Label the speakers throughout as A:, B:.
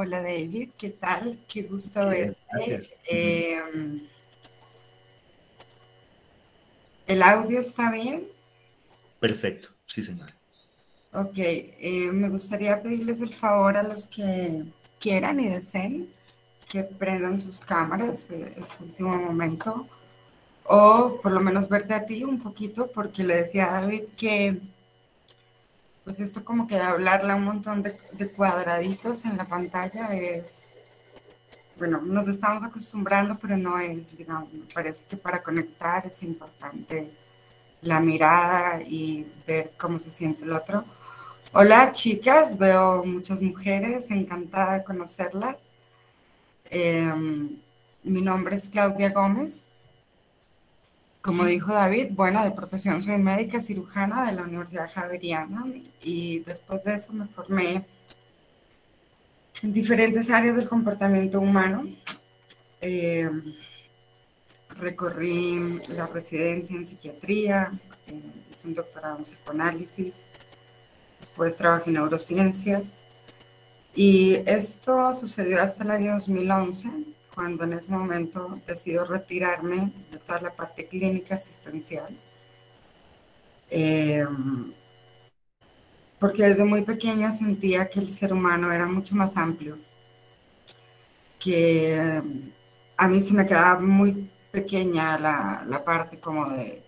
A: Hola David, ¿qué tal? Qué gusto
B: Bien,
A: verte.
B: gracias.
A: ¿El audio está bien?
B: Perfecto, sí, señor.
A: Ok, me gustaría pedirles el favor a los que quieran y deseen que prendan sus cámaras, es último momento, o por lo menos verte a ti un poquito, porque le decía a David que pues esto como que hablarle a un montón de cuadraditos en la pantalla es, bueno, nos estamos acostumbrando, pero no es, digamos, me parece que para conectar es importante la mirada y ver cómo se siente el otro. Hola chicas, veo muchas mujeres, encantada de conocerlas. Eh, Mi nombre es Claudia Gómez. Como dijo David, bueno, de profesión soy médica cirujana de la Universidad Javeriana y después de eso me formé en diferentes áreas del comportamiento humano. Eh, Recorrí la residencia en psiquiatría, hice un doctorado en psicoanálisis, después trabajé en neurociencias y esto sucedió hasta el año 2011, cuando en ese momento decido retirarme de toda la parte clínica asistencial, eh, porque desde muy pequeña sentía que el ser humano era mucho más amplio, que a mí se me quedaba muy pequeña la parte como de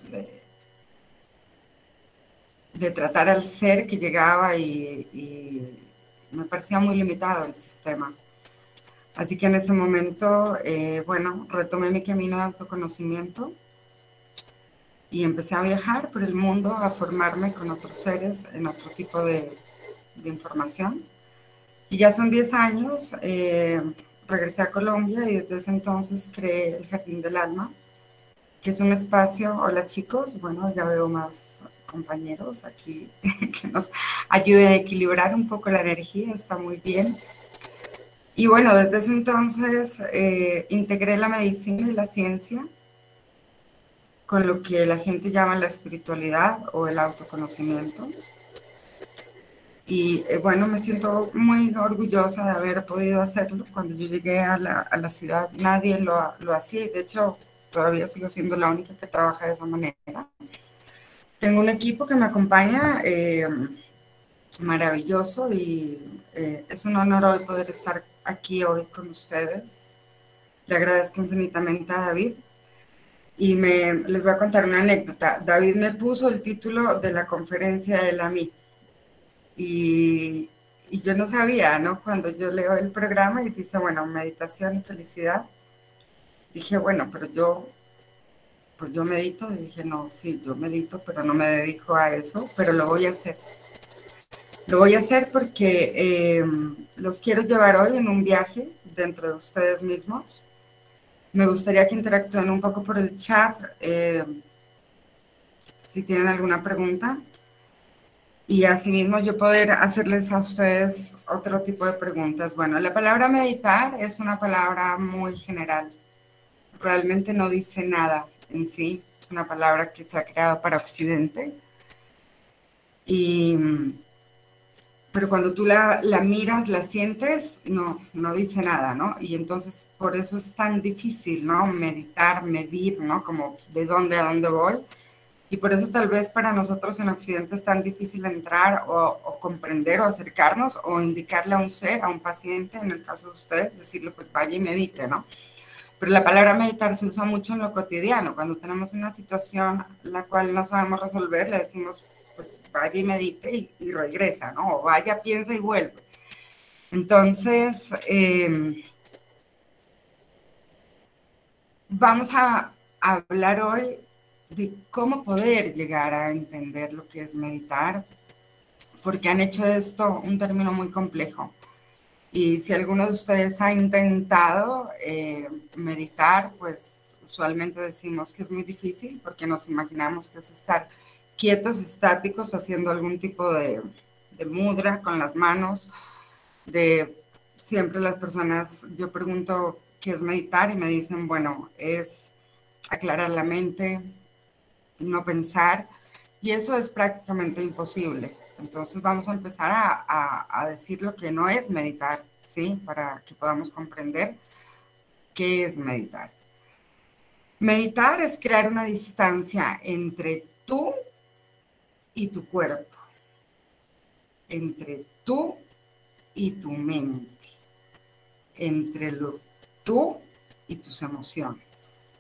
A: tratar al ser que llegaba y me parecía muy limitado el sistema. Así que en ese momento, bueno, retomé mi camino de autoconocimiento y empecé a viajar por el mundo, a formarme con otros seres en otro tipo de información. Y ya son 10 años, regresé a Colombia y desde ese entonces creé el Jardín del Alma, que es un espacio, hola chicos, bueno, ya veo más compañeros aquí que nos ayuden a equilibrar un poco la energía, está muy bien. Y bueno, desde ese entonces integré la medicina y la ciencia con lo que la gente llama la espiritualidad o el autoconocimiento. Y bueno, me siento muy orgullosa de haber podido hacerlo. Cuando yo llegué a la ciudad, nadie lo hacía y de hecho todavía sigo siendo la única que trabaja de esa manera. Tengo un equipo que me acompaña maravilloso y es un honor hoy poder estar aquí hoy con ustedes. Le agradezco infinitamente a David y les voy a contar una anécdota. David me puso el título de la conferencia de la MI y yo no sabía, ¿no? Cuando yo leo el programa y dice, bueno, meditación y felicidad, dije, bueno, pero pues yo medito y dije, no, sí, yo medito, pero no me dedico a eso, pero lo voy a hacer. Lo voy a hacer porque los quiero llevar hoy en un viaje dentro de ustedes mismos. Me gustaría que interactúen un poco por el chat, si tienen alguna pregunta. Y asimismo yo poder hacerles a ustedes otro tipo de preguntas. Bueno, la palabra meditar es una palabra muy general. Realmente no dice nada en sí. Es una palabra que se ha creado para Occidente. Y pero cuando tú la miras, la sientes, no dice nada, ¿no? Y entonces por eso es tan difícil, ¿no? Meditar, medir, ¿no? Como de dónde a dónde voy. Y por eso tal vez para nosotros en Occidente es tan difícil entrar o comprender o acercarnos o indicarle a un ser, a un paciente, en el caso de ustedes, decirle, pues vaya y medite, ¿no? Pero la palabra meditar se usa mucho en lo cotidiano. Cuando tenemos una situación la cual no sabemos resolver, le decimos, pues vaya y medite y regresa, ¿no? O vaya, piensa y vuelve. Entonces, vamos a hablar hoy de cómo poder llegar a entender lo que es meditar, porque han hecho de esto un término muy complejo. Y si alguno de ustedes ha intentado meditar, pues usualmente decimos que es muy difícil porque nos imaginamos que es estar quietos, estáticos, haciendo algún tipo de mudra con las manos. De siempre las personas, yo pregunto qué es meditar y me dicen, bueno, es aclarar la mente, no pensar, y eso es prácticamente imposible. Entonces vamos a empezar a decir lo que no es meditar, ¿sí? Para que podamos comprender qué es meditar. Meditar es crear una distancia entre tú y tu cuerpo, entre tú y tu mente, entre tú y tus emociones.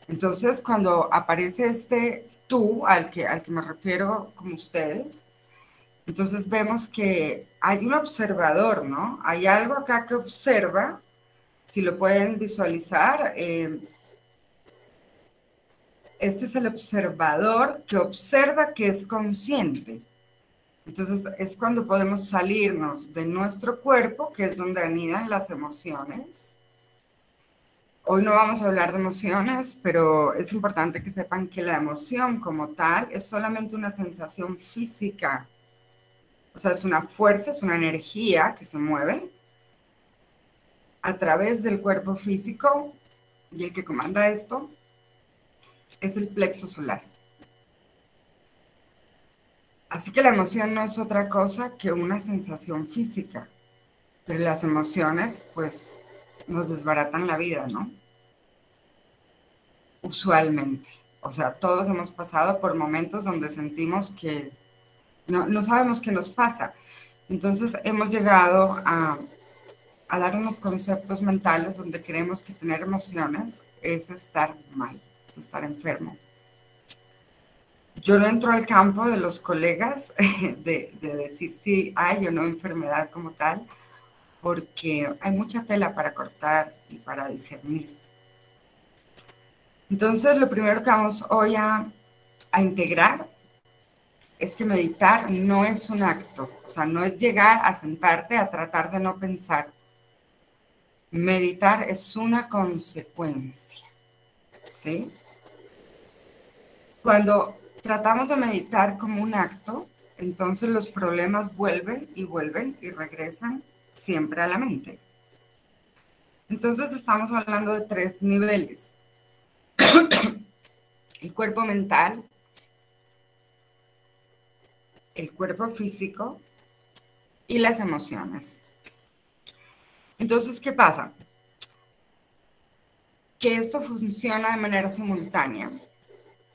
A: Entonces, cuando aparece este tú al que me refiero como ustedes, entonces vemos que hay un observador, ¿no? Hay algo acá que observa, si lo pueden visualizar, este es el observador que observa, que es consciente. Entonces es cuando podemos salirnos de nuestro cuerpo, que es donde anidan las emociones. Hoy no vamos a hablar de emociones, pero es importante que sepan que la emoción como tal es solamente una sensación física. O sea, es una fuerza, es una energía que se mueve a través del cuerpo físico, y el que comanda esto es el plexo solar. Así que la emoción no es otra cosa que una sensación física, pero las emociones pues nos desbaratan la vida, ¿no? Usualmente. O sea, todos hemos pasado por momentos donde sentimos que no sabemos qué nos pasa. Entonces hemos llegado a dar unos conceptos mentales donde creemos que tener emociones es estar mal, es estar enfermo. Yo no entro al campo de los colegas de decir si hay o no enfermedad como tal, porque hay mucha tela para cortar y para discernir. Entonces, lo primero que vamos hoy a integrar es que meditar no es un acto, o sea, no es llegar a sentarte a tratar de no pensar. Meditar es una consecuencia, ¿sí? Cuando tratamos de meditar como un acto, entonces los problemas vuelven y regresan siempre a la mente. Entonces estamos hablando de 3 niveles. El cuerpo mental, el cuerpo físico y las emociones. Entonces, ¿qué pasa? Que esto funciona de manera simultánea.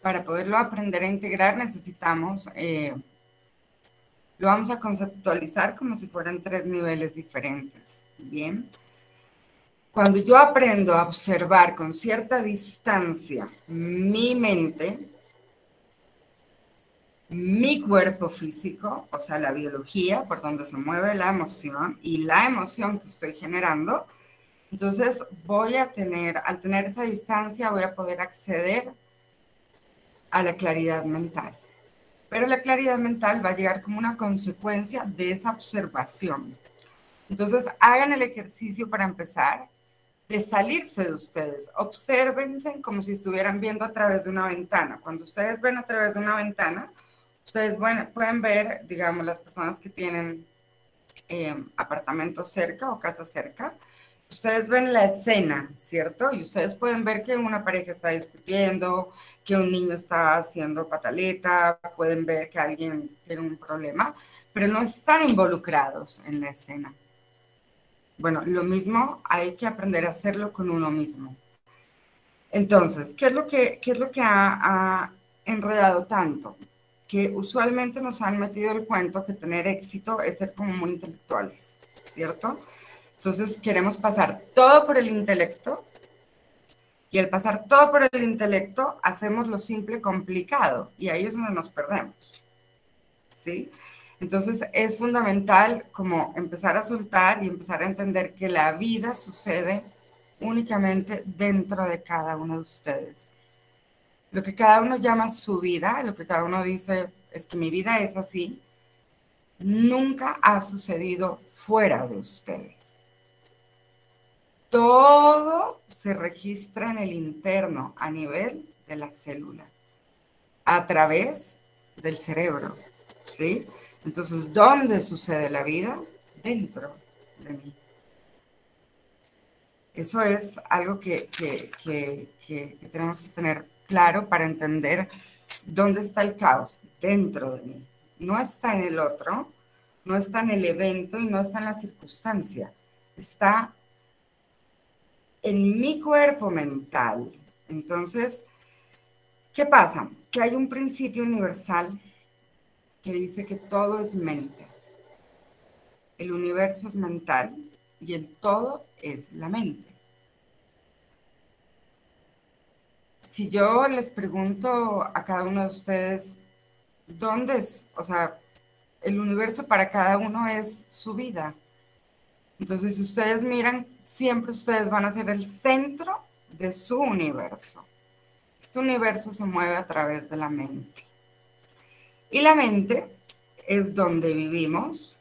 A: Para poderlo aprender a integrar necesitamos, lo vamos a conceptualizar como si fueran 3 niveles diferentes. Bien. Cuando yo aprendo a observar con cierta distancia mi mente, mi cuerpo físico, o sea, la biología por donde se mueve la emoción y la emoción que estoy generando, entonces voy a tener, al tener esa distancia, voy a poder acceder a la claridad mental. Pero la claridad mental va a llegar como una consecuencia de esa observación. Entonces, hagan el ejercicio para empezar de salirse de ustedes. Obsérvense como si estuvieran viendo a través de una ventana. Cuando ustedes ven a través de una ventana, ustedes pueden ver, digamos, las personas que tienen apartamentos cerca o casas cerca, ustedes ven la escena, ¿cierto? Y ustedes pueden ver que una pareja está discutiendo, que un niño está haciendo pataleta, pueden ver que alguien tiene un problema, pero no están involucrados en la escena. Bueno, lo mismo hay que aprender a hacerlo con uno mismo. Entonces, ¿qué es lo que ha enredado tanto? Que usualmente nos han metido el cuento que tener éxito es ser como muy intelectuales, ¿cierto? Entonces queremos pasar todo por el intelecto y al pasar todo por el intelecto hacemos lo simple complicado y ahí es donde nos perdemos, ¿sí? Entonces es fundamental como empezar a soltar y empezar a entender que la vida sucede únicamente dentro de cada uno de ustedes. Lo que cada uno llama su vida, lo que cada uno dice es que mi vida es así, nunca ha sucedido fuera de ustedes. Todo se registra en el interno a nivel de la célula, a través del cerebro, ¿sí? Entonces, ¿dónde sucede la vida? Dentro de mí. Eso es algo que tenemos que tener claro para entender dónde está el caos, dentro de mí. No está en el otro, no está en el evento y no está en la circunstancia, está en mi cuerpo mental. Entonces, ¿qué pasa? Que hay un principio universal que dice que todo es mente. El universo es mental y el todo es la mente. Si yo les pregunto a cada uno de ustedes, ¿dónde es? O sea, el universo para cada uno es su vida. Entonces, si ustedes miran, siempre ustedes van a ser el centro de su universo. Este universo se mueve a través de la mente. Y la mente es donde vivimos,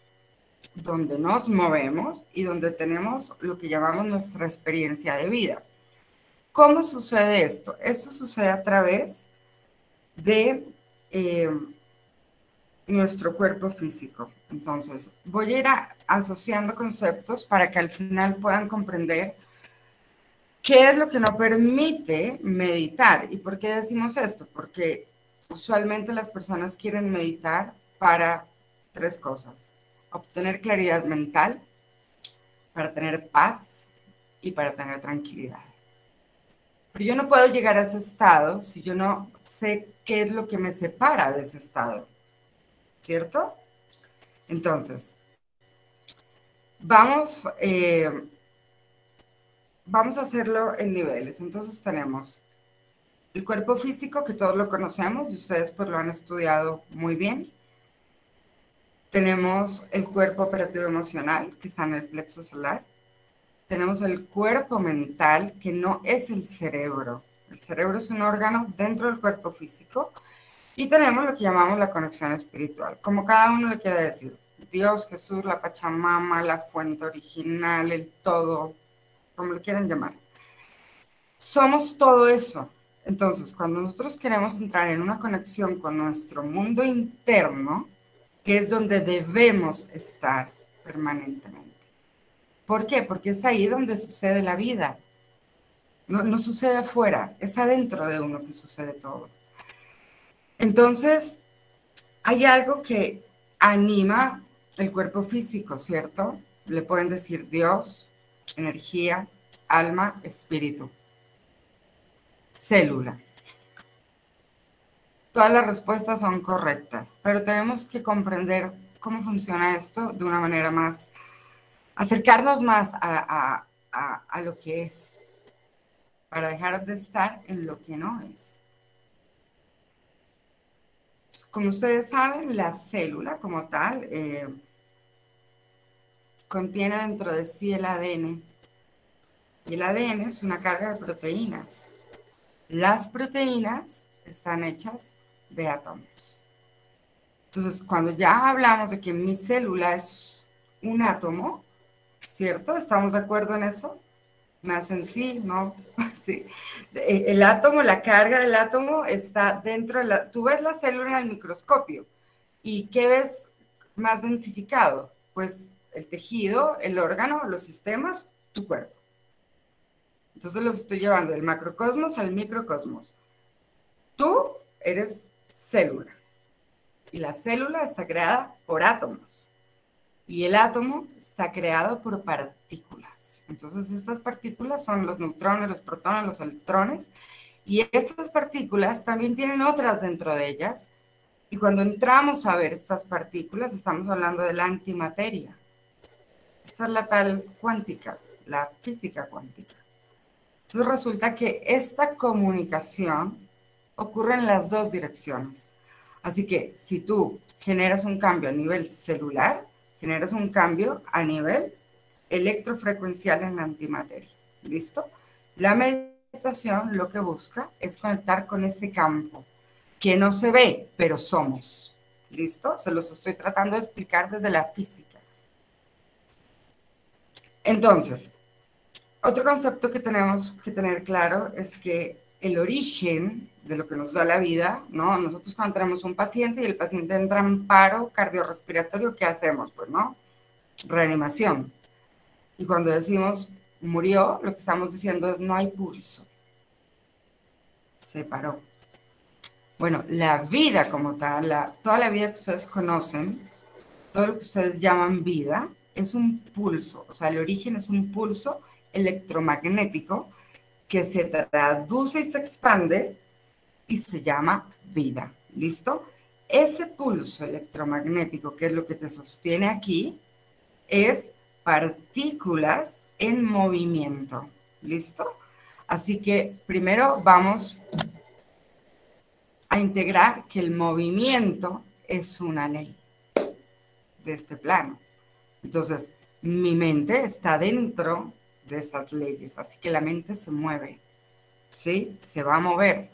A: donde nos movemos y donde tenemos lo que llamamos nuestra experiencia de vida. ¿Cómo sucede esto? Eso sucede a través de nuestro cuerpo físico. Entonces, voy a ir asociando conceptos para que al final puedan comprender qué es lo que no permite meditar. ¿Y por qué decimos esto? Porque usualmente las personas quieren meditar para tres cosas: obtener claridad mental, para tener paz y para tener tranquilidad. Pero yo no puedo llegar a ese estado si yo no sé qué es lo que me separa de ese estado, ¿cierto? Entonces, vamos a hacerlo en niveles. Entonces tenemos el cuerpo físico, que todos lo conocemos y ustedes pues lo han estudiado muy bien. Tenemos el cuerpo operativo emocional, que está en el plexo solar. Tenemos el cuerpo mental, que no es el cerebro. El cerebro es un órgano dentro del cuerpo físico. Y tenemos lo que llamamos la conexión espiritual, como cada uno le quiere decir. Dios, Jesús, la Pachamama, la fuente original, el todo, como lo quieran llamar. Somos todo eso. Entonces, cuando nosotros queremos entrar en una conexión con nuestro mundo interno, que es donde debemos estar permanentemente. ¿Por qué? Porque es ahí donde sucede la vida. No sucede afuera, es adentro de uno que sucede todo. Entonces, hay algo que anima el cuerpo físico, ¿cierto? Le pueden decir Dios, energía, alma, espíritu, célula. Todas las respuestas son correctas, pero tenemos que comprender cómo funciona esto de una manera más, acercarnos más a lo que es, para dejar de estar en lo que no es. Como ustedes saben, la célula como tal contiene dentro de sí el ADN. Y el ADN es una carga de proteínas. Las proteínas están hechas de átomos. Entonces, cuando ya hablamos de que mi célula es un átomo, ¿cierto? ¿Estamos de acuerdo en eso? Más en sí, ¿no? Sí. El átomo, la carga del átomo está dentro de la... Tú ves la célula en el microscopio y ¿qué ves más densificado? Pues el tejido, el órgano, los sistemas, tu cuerpo. Entonces los estoy llevando del macrocosmos al microcosmos. Tú eres célula y la célula está creada por átomos y el átomo está creado por partículas. Entonces estas partículas son los neutrones, los protones, los electrones, y estas partículas también tienen otras dentro de ellas, y cuando entramos a ver estas partículas estamos hablando de la antimateria. Esta es la tal cuántica, la física cuántica. Entonces resulta que esta comunicación ocurre en las dos direcciones. Así que si tú generas un cambio a nivel celular, generas un cambio a nivel electrofrecuencial en la antimateria. ¿Listo? La meditación lo que busca es conectar con ese campo que no se ve, pero somos. ¿Listo? Se los estoy tratando de explicar desde la física. Entonces, otro concepto que tenemos que tener claro es que el origen de lo que nos da la vida, ¿no? Nosotros cuando tenemos un paciente y el paciente entra en paro cardiorrespiratorio, ¿qué hacemos? Pues, ¿no? Reanimación. Y cuando decimos murió, lo que estamos diciendo es no hay pulso. Se paró. Bueno, la vida como tal, toda la vida que ustedes conocen, todo lo que ustedes llaman vida, es un pulso, o sea, el origen es un pulso electromagnético que se traduce y se expande y se llama vida. ¿Listo? Ese pulso electromagnético, que es lo que te sostiene aquí, es partículas en movimiento. ¿Listo? Así que primero vamos a integrar que el movimiento es una ley de este plano. Entonces, mi mente está dentro de esas leyes, así que la mente se mueve, ¿sí? Se va a mover.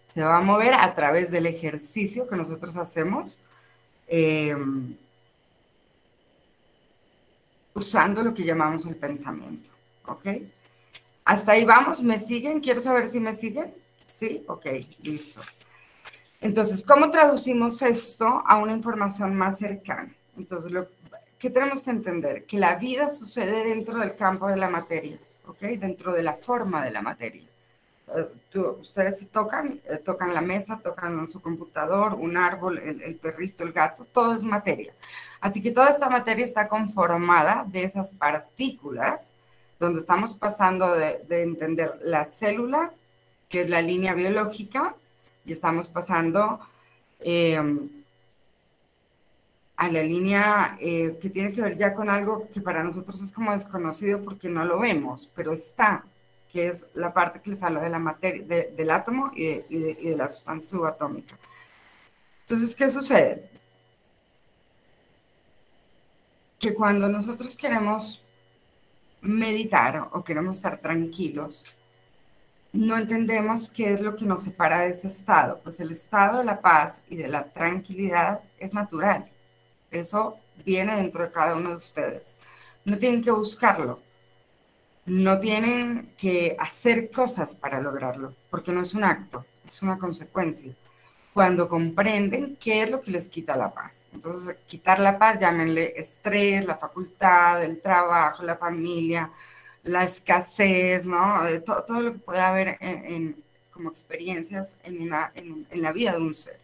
A: Se va a mover a través del ejercicio que nosotros hacemos, usando lo que llamamos el pensamiento, ¿ok? Hasta ahí vamos, ¿me siguen? Quiero saber si me siguen. ¿Sí? Ok, listo. Entonces, ¿cómo traducimos esto a una información más cercana? Entonces, ¿qué tenemos que entender? Que la vida sucede dentro del campo de la materia, ¿ok? Dentro de la forma de la materia. Ustedes tocan la mesa, tocan su computador, un árbol, el perrito, el gato, todo es materia. Así que toda esta materia está conformada de esas partículas, donde estamos pasando de entender la célula, que es la línea biológica, y estamos pasando a la línea que tiene que ver ya con algo que para nosotros es como desconocido porque no lo vemos, pero está, que es la parte que les hablo de la materia, del átomo y de la sustancia subatómica. Entonces, ¿qué sucede? Que cuando nosotros queremos meditar o queremos estar tranquilos, no entendemos qué es lo que nos separa de ese estado. Pues el estado de la paz y de la tranquilidad es natural. Eso viene dentro de cada uno de ustedes. No tienen que buscarlo. No tienen que hacer cosas para lograrlo, porque no es un acto, es una consecuencia. Cuando comprenden qué es lo que les quita la paz. Entonces, quitar la paz, llámenle estrés, la facultad, el trabajo, la familia, la escasez, ¿no? Todo lo que puede haber como experiencias en la vida de un ser.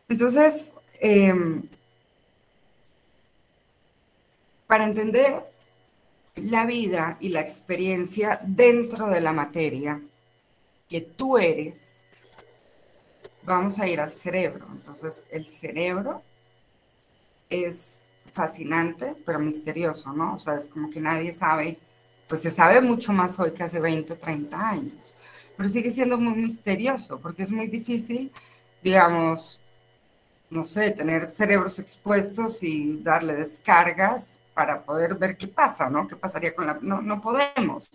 A: Entonces, para entender la vida y la experiencia dentro de la materia que tú eres, vamos a ir al cerebro. Entonces, el cerebro es fascinante, pero misterioso, ¿no? O sea, es como que nadie sabe, pues se sabe mucho más hoy que hace 20 o 30 años, pero sigue siendo muy misterioso porque es muy difícil, digamos, no sé, tener cerebros expuestos y darle descargas para poder ver qué pasa, ¿no? ¿Qué pasaría con la...? No, no podemos.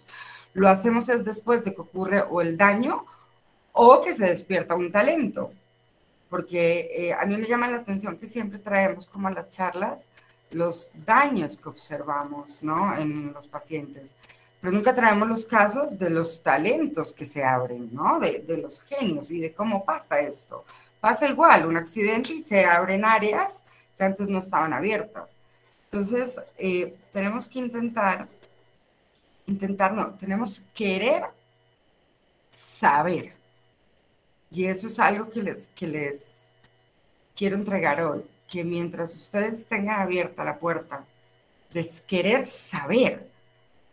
A: Lo hacemos es después de que ocurre o el daño o que se despierta un talento. Porque a mí me llama la atención que siempre traemos como a las charlas los daños que observamos, ¿no? En los pacientes. Pero nunca traemos los casos de los talentos que se abren, ¿no? De los genios y de cómo pasa esto. Pasa igual, un accidente y se abren áreas que antes no estaban abiertas. Entonces, tenemos que no, tenemos que querer saber. Y eso es algo que les quiero entregar hoy, que mientras ustedes tengan abierta la puerta de querer saber,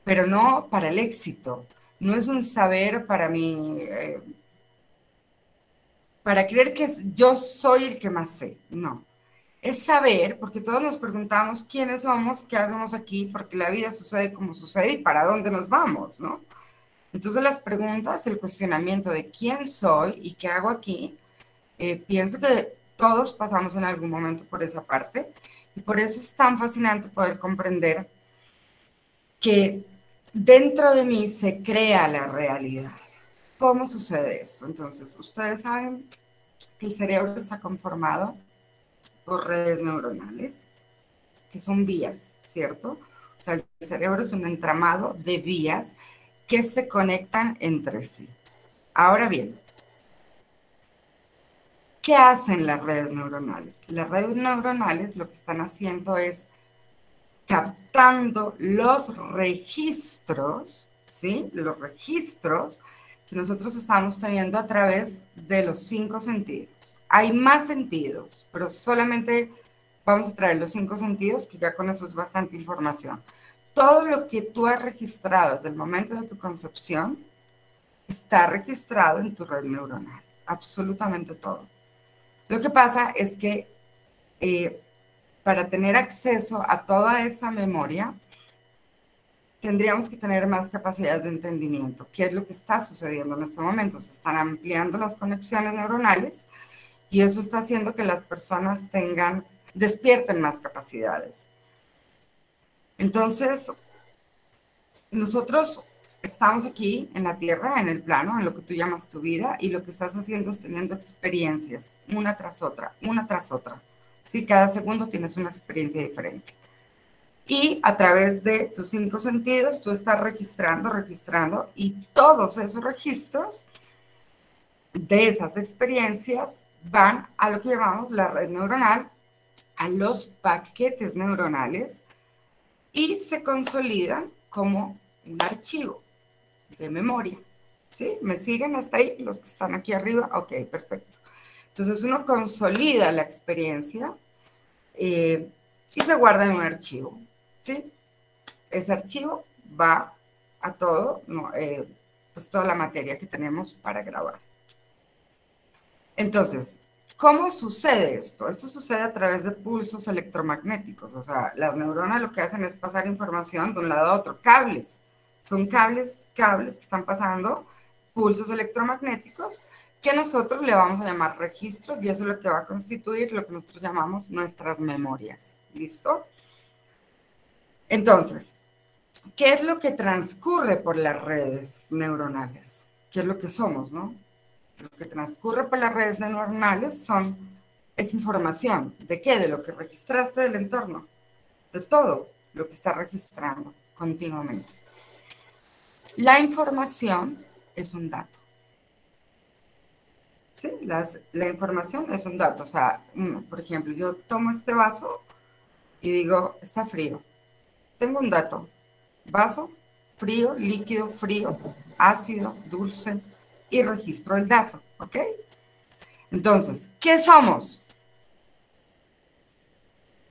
A: pero no para el éxito, no es un saber para mí, para creer que yo soy el que más sé, no. Es saber, porque todos nos preguntamos quiénes somos, qué hacemos aquí, porque la vida sucede como sucede y para dónde nos vamos, ¿no? Entonces las preguntas, el cuestionamiento de quién soy y qué hago aquí, pienso que todos pasamos en algún momento por esa parte y por eso es tan fascinante poder comprender que dentro de mí se crea la realidad. ¿Cómo sucede eso? Entonces, ustedes saben que el cerebro está conformado por redes neuronales, que son vías, ¿cierto? O sea, el cerebro es un entramado de vías que se conectan entre sí. Ahora bien, ¿qué hacen las redes neuronales? Las redes neuronales lo que están haciendo es captando los registros, ¿sí? Los registros que nosotros estamos teniendo a través de los 5 sentidos. Hay más sentidos, pero solamente vamos a traer los 5 sentidos, que ya con eso es bastante información. Todo lo que tú has registrado desde el momento de tu concepción está registrado en tu red neuronal, absolutamente todo. Lo que pasa es que para tener acceso a toda esa memoria, tendríamos que tener más capacidad de entendimiento. ¿Qué es lo que está sucediendo en este momento? Se están ampliando las conexiones neuronales y eso está haciendo que las personas despierten más capacidades. Entonces, nosotros estamos aquí en la Tierra, en el plano, en lo que tú llamas tu vida, y lo que estás haciendo es teniendo experiencias, una tras otra, una tras otra. Sí, cada segundo tienes una experiencia diferente. Y a través de tus 5 sentidos, tú estás registrando, y todos esos registros de esas experiencias van a lo que llamamos la red neuronal, a los paquetes neuronales, y se consolidan como un archivo de memoria. ¿Sí? ¿Me siguen hasta ahí? Los que están aquí arriba. Ok, perfecto. Entonces uno consolida la experiencia y se guarda en un archivo. ¿Sí? Ese archivo va a todo, pues toda la materia que tenemos para grabar. Entonces, ¿cómo sucede esto? Esto sucede a través de pulsos electromagnéticos. O sea, las neuronas lo que hacen es pasar información de un lado a otro. Cables. Son cables que están pasando pulsos electromagnéticos que nosotros le vamos a llamar registros, y eso es lo que va a constituir lo que nosotros llamamos nuestras memorias. ¿Listo? Entonces, ¿qué es lo que transcurre por las redes neuronales? ¿Qué es lo que somos, no? Lo que transcurre por las redes neuronales es información. ¿De qué? De lo que registraste del entorno. De todo lo que está registrando continuamente. La información es un dato. ¿Sí? La información es un dato. O sea, por ejemplo, yo tomo este vaso y digo, está frío. Tengo un dato. Vaso, frío, líquido, frío, ácido, dulce, y registro el dato, ¿ok? Entonces, ¿qué somos?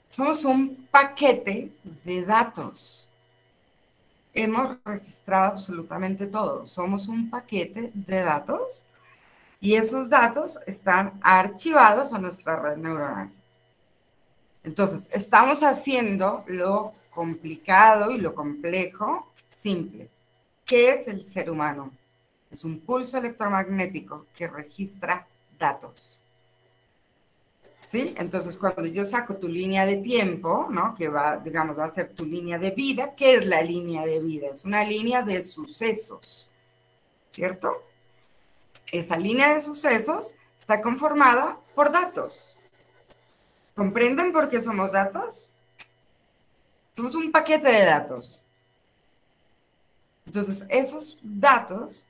A: Somos un paquete de datos. Hemos registrado absolutamente todo. Somos un paquete de datos y esos datos están archivados a nuestra red neuronal. Entonces, estamos haciendo lo complicado y lo complejo simple. ¿Qué es el ser humano? Es un pulso electromagnético que registra datos. ¿Sí? Entonces, cuando yo saco tu línea de tiempo, ¿no? Que va, digamos, va a ser tu línea de vida. ¿Qué es la línea de vida? Es una línea de sucesos, ¿cierto? Esa línea de sucesos está conformada por datos. ¿Comprenden por qué somos datos? Somos un paquete de datos. Entonces, esos datos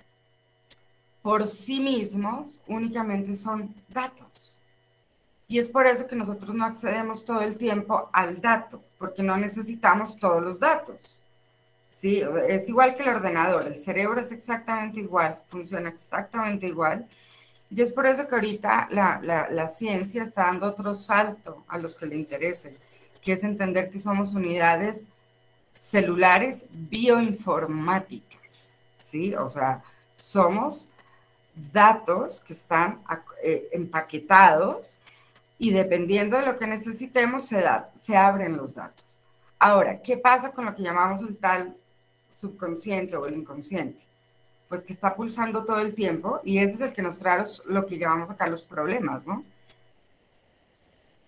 A: por sí mismos únicamente son datos. Y es por eso que nosotros no accedemos todo el tiempo al dato, porque no necesitamos todos los datos. Sí, es igual que el ordenador, el cerebro es exactamente igual, funciona exactamente igual. Y es por eso que ahorita la ciencia está dando otro salto a los que le interesen, que es entender que somos unidades celulares bioinformáticas, ¿sí? O sea, somos datos que están empaquetados y dependiendo de lo que necesitemos se abren los datos. Ahora, ¿qué pasa con lo que llamamos el tal subconsciente o el inconsciente? Pues que está pulsando todo el tiempo y ese es el que nos trae lo que llamamos acá los problemas, ¿no?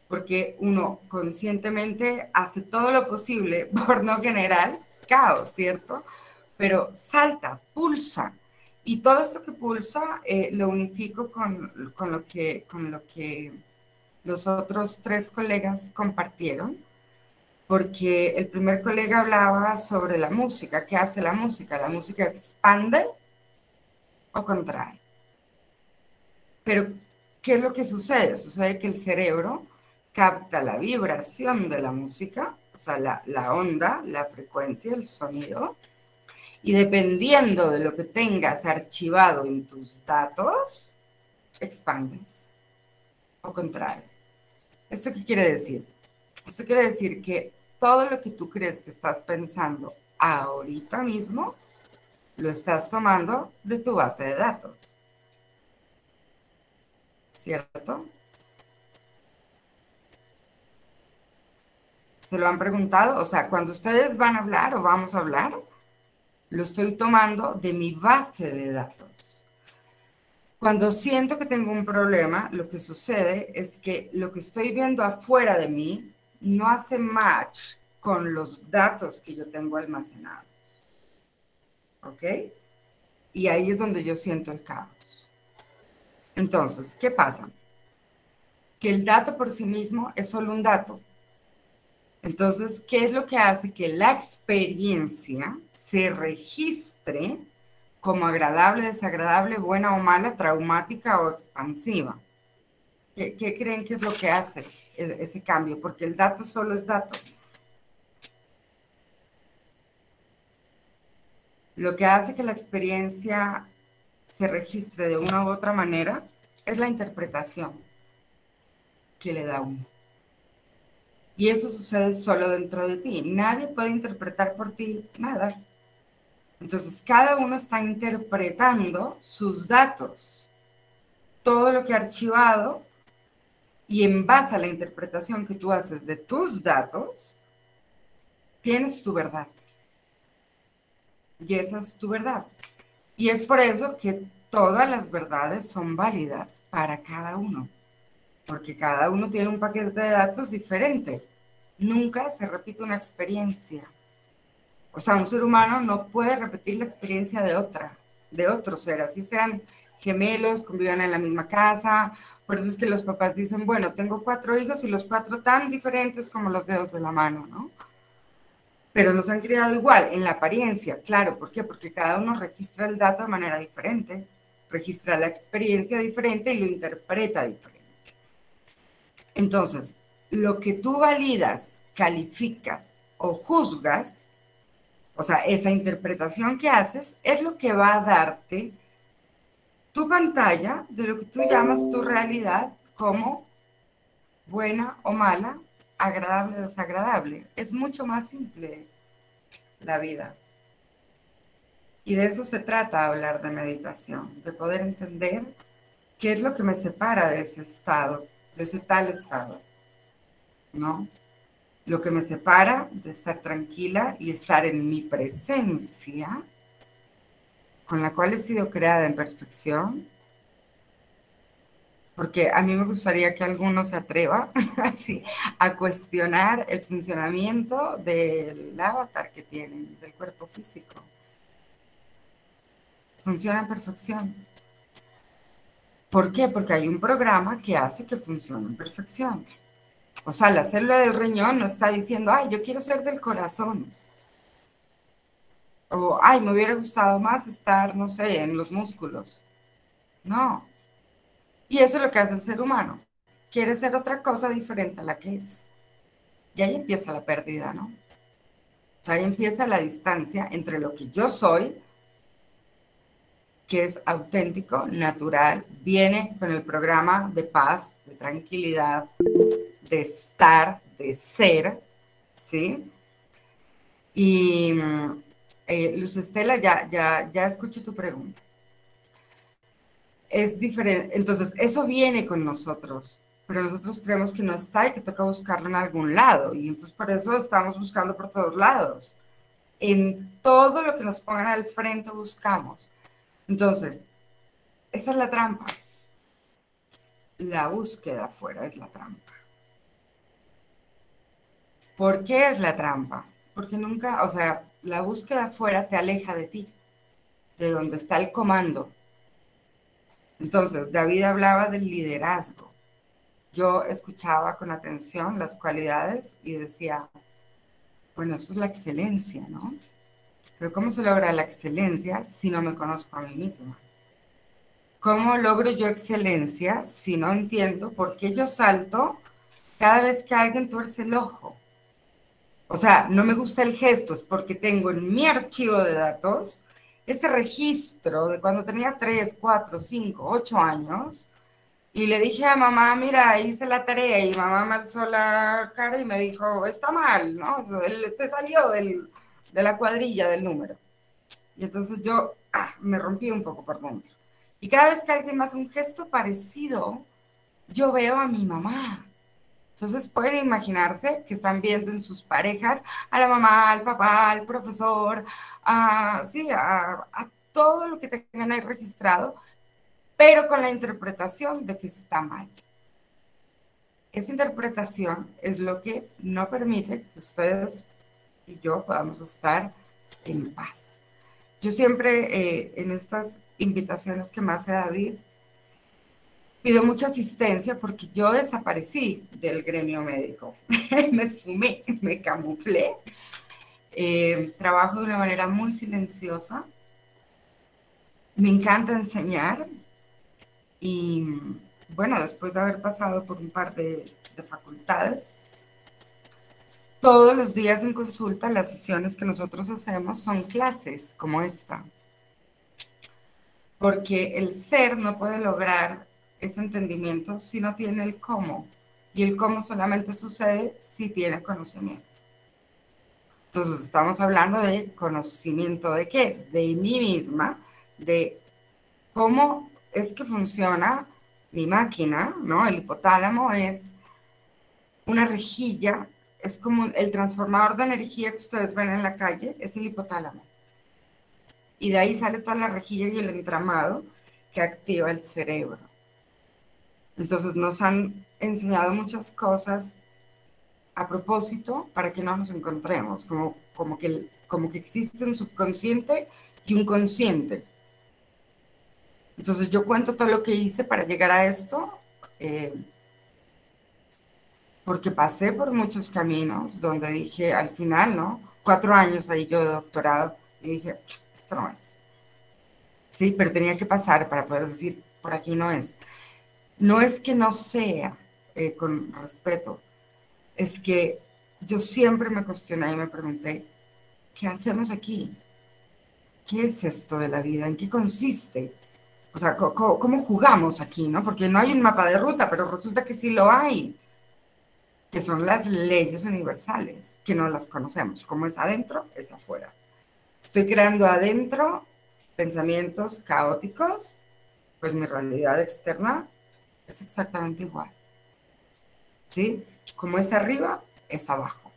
A: Porque uno conscientemente hace todo lo posible por no generar caos, ¿cierto? Pero salta, pulsa. Y todo esto que pulsa lo unifico con lo que los otros 3 colegas compartieron, porque el primer colega hablaba sobre la música. ¿Qué hace la música? La música expande o contrae. Pero, ¿qué es lo que sucede? Sucede que el cerebro capta la vibración de la música, o sea, la onda, la frecuencia, el sonido, y dependiendo de lo que tengas archivado en tus datos, expandes o contraes. ¿Esto qué quiere decir? Esto quiere decir que todo lo que tú crees que estás pensando ahorita mismo, lo estás tomando de tu base de datos, ¿cierto? ¿Se lo han preguntado? O sea, cuando ustedes van a hablar o vamos a hablar, lo estoy tomando de mi base de datos. Cuando siento que tengo un problema, lo que sucede es que lo que estoy viendo afuera de mí no hace match con los datos que yo tengo almacenados. ¿Ok? Y ahí es donde yo siento el caos. Entonces, ¿qué pasa? Que el dato por sí mismo es solo un dato. Entonces, ¿qué es lo que hace que la experiencia se registre como agradable, desagradable, buena o mala, traumática o expansiva? ¿Qué creen que es lo que hace ese cambio? Porque el dato solo es dato. Lo que hace que la experiencia se registre de una u otra manera es la interpretación que le da uno. Y eso sucede solo dentro de ti. Nadie puede interpretar por ti nada. Entonces, cada uno está interpretando sus datos, todo lo que ha archivado, y en base a la interpretación que tú haces de tus datos, tienes tu verdad. Y esa es tu verdad. Y es por eso que todas las verdades son válidas para cada uno, porque cada uno tiene un paquete de datos diferente. Nunca se repite una experiencia. O sea, un ser humano no puede repetir la experiencia de otro ser, así sean gemelos, convivan en la misma casa. Por eso es que los papás dicen, bueno, tengo 4 hijos y los 4 tan diferentes como los dedos de la mano, ¿no? Pero nos han criado igual, en la apariencia, claro. ¿Por qué? Porque cada uno registra el dato de manera diferente, registra la experiencia diferente y lo interpreta diferente. Entonces, lo que tú validas, calificas o juzgas, o sea, esa interpretación que haces es lo que va a darte tu pantalla de lo que tú llamas tu realidad como buena o mala, agradable o desagradable. Es mucho más simple la vida. Y de eso se trata hablar de meditación, de poder entender qué es lo que me separa de ese estado, de ese tal estado, ¿no? Lo que me separa de estar tranquila y estar en mi presencia, con la cual he sido creada en perfección, porque a mí me gustaría que alguno se atreva así, a cuestionar el funcionamiento del avatar que tienen, del cuerpo físico. Funciona en perfección. ¿Por qué? Porque hay un programa que hace que funcione en perfección. O sea, la célula del riñón no está diciendo, ay, yo quiero ser del corazón. O, ay, me hubiera gustado más estar, no sé, en los músculos. No. Y eso es lo que hace el ser humano. Quiere ser otra cosa diferente a la que es. Y ahí empieza la pérdida, ¿no? O sea, ahí empieza la distancia entre lo que yo soy, que es auténtico, natural, viene con el programa de paz, de tranquilidad, de estar, de ser, ¿sí? Y Luz Estela, ya escucho tu pregunta. Es diferente, entonces eso viene con nosotros, pero nosotros creemos que no está y que toca buscarlo en algún lado, y entonces por eso estamos buscando por todos lados. En todo lo que nos pongan al frente buscamos. Entonces, esa es la trampa. La búsqueda afuera es la trampa. ¿Por qué es la trampa? Porque nunca, o sea, la búsqueda afuera te aleja de ti, de donde está el comando. Entonces, David hablaba del liderazgo. Yo escuchaba con atención las cualidades y decía, bueno, eso es la excelencia, ¿no? Pero ¿cómo se logra la excelencia si no me conozco a mí misma? ¿Cómo logro yo excelencia si no entiendo por qué yo salto cada vez que alguien tuerce el ojo? O sea, no me gusta el gesto, es porque tengo en mi archivo de datos ese registro de cuando tenía 3, 4, 5, 8 años Y le dije a mamá, mira, hice la tarea, y mamá me alzó la cara y me dijo, está mal, ¿no? Él se salió de la cuadrilla del número. Y entonces yo me rompí un poco por dentro. Y cada vez que alguien me hace un gesto parecido, yo veo a mi mamá. Entonces pueden imaginarse que están viendo en sus parejas a la mamá, al papá, al profesor, sí, a todo lo que tengan ahí registrado, pero con la interpretación de que está mal. Esa interpretación es lo que no permite que ustedes y yo podamos estar en paz. Yo siempre en estas invitaciones que me hace David, pido mucha asistencia porque yo desaparecí del gremio médico. Me esfumé, me camuflé. Trabajo de una manera muy silenciosa. Me encanta enseñar y bueno, después de haber pasado por un par de facultades, todos los días en consulta las sesiones que nosotros hacemos son clases como esta, porque el ser no puede lograr ese entendimiento si no tiene el cómo, y el cómo solamente sucede si tiene conocimiento. Entonces estamos hablando de conocimiento de qué, de mí misma, de cómo es que funciona mi máquina, ¿no? El hipotálamo es una rejilla, es como el transformador de energía que ustedes ven en la calle, es el hipotálamo. Y de ahí sale toda la rejilla y el entramado que activa el cerebro. Entonces nos han enseñado muchas cosas a propósito para que no nos encontremos, como que existe un subconsciente y un consciente. Entonces yo cuento todo lo que hice para llegar a esto, porque pasé por muchos caminos donde dije, al final, ¿no? 4 años ahí yo de doctorado, y dije, esto no es. Sí, pero tenía que pasar para poder decir, por aquí no es. No es que no sea, con respeto, es que yo siempre me cuestioné y me pregunté, ¿qué hacemos aquí? ¿Qué es esto de la vida? ¿En qué consiste? O sea, ¿cómo jugamos aquí, no? Porque no hay un mapa de ruta, pero resulta que sí lo hay, que son las leyes universales, que no las conocemos. Como es adentro, es afuera. Estoy creando adentro pensamientos caóticos, pues mi realidad externa es exactamente igual. ¿Sí? Como es arriba, es abajo.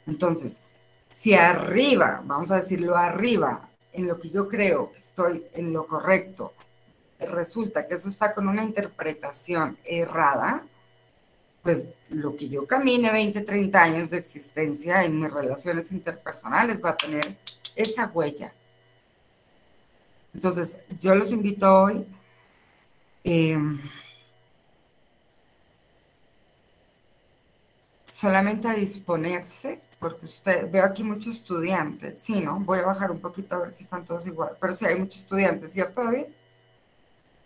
A: Entonces, si arriba, vamos a decirlo arriba, en lo que yo creo que estoy en lo correcto, resulta que eso está con una interpretación errada, pues lo que yo camine 20, 30 años de existencia en mis relaciones interpersonales va a tener esa huella. Entonces, yo los invito hoy solamente a disponerse, porque veo aquí muchos estudiantes, sí, ¿no? Voy a bajar un poquito a ver si están todos igual, pero sí hay muchos estudiantes, ¿cierto, David?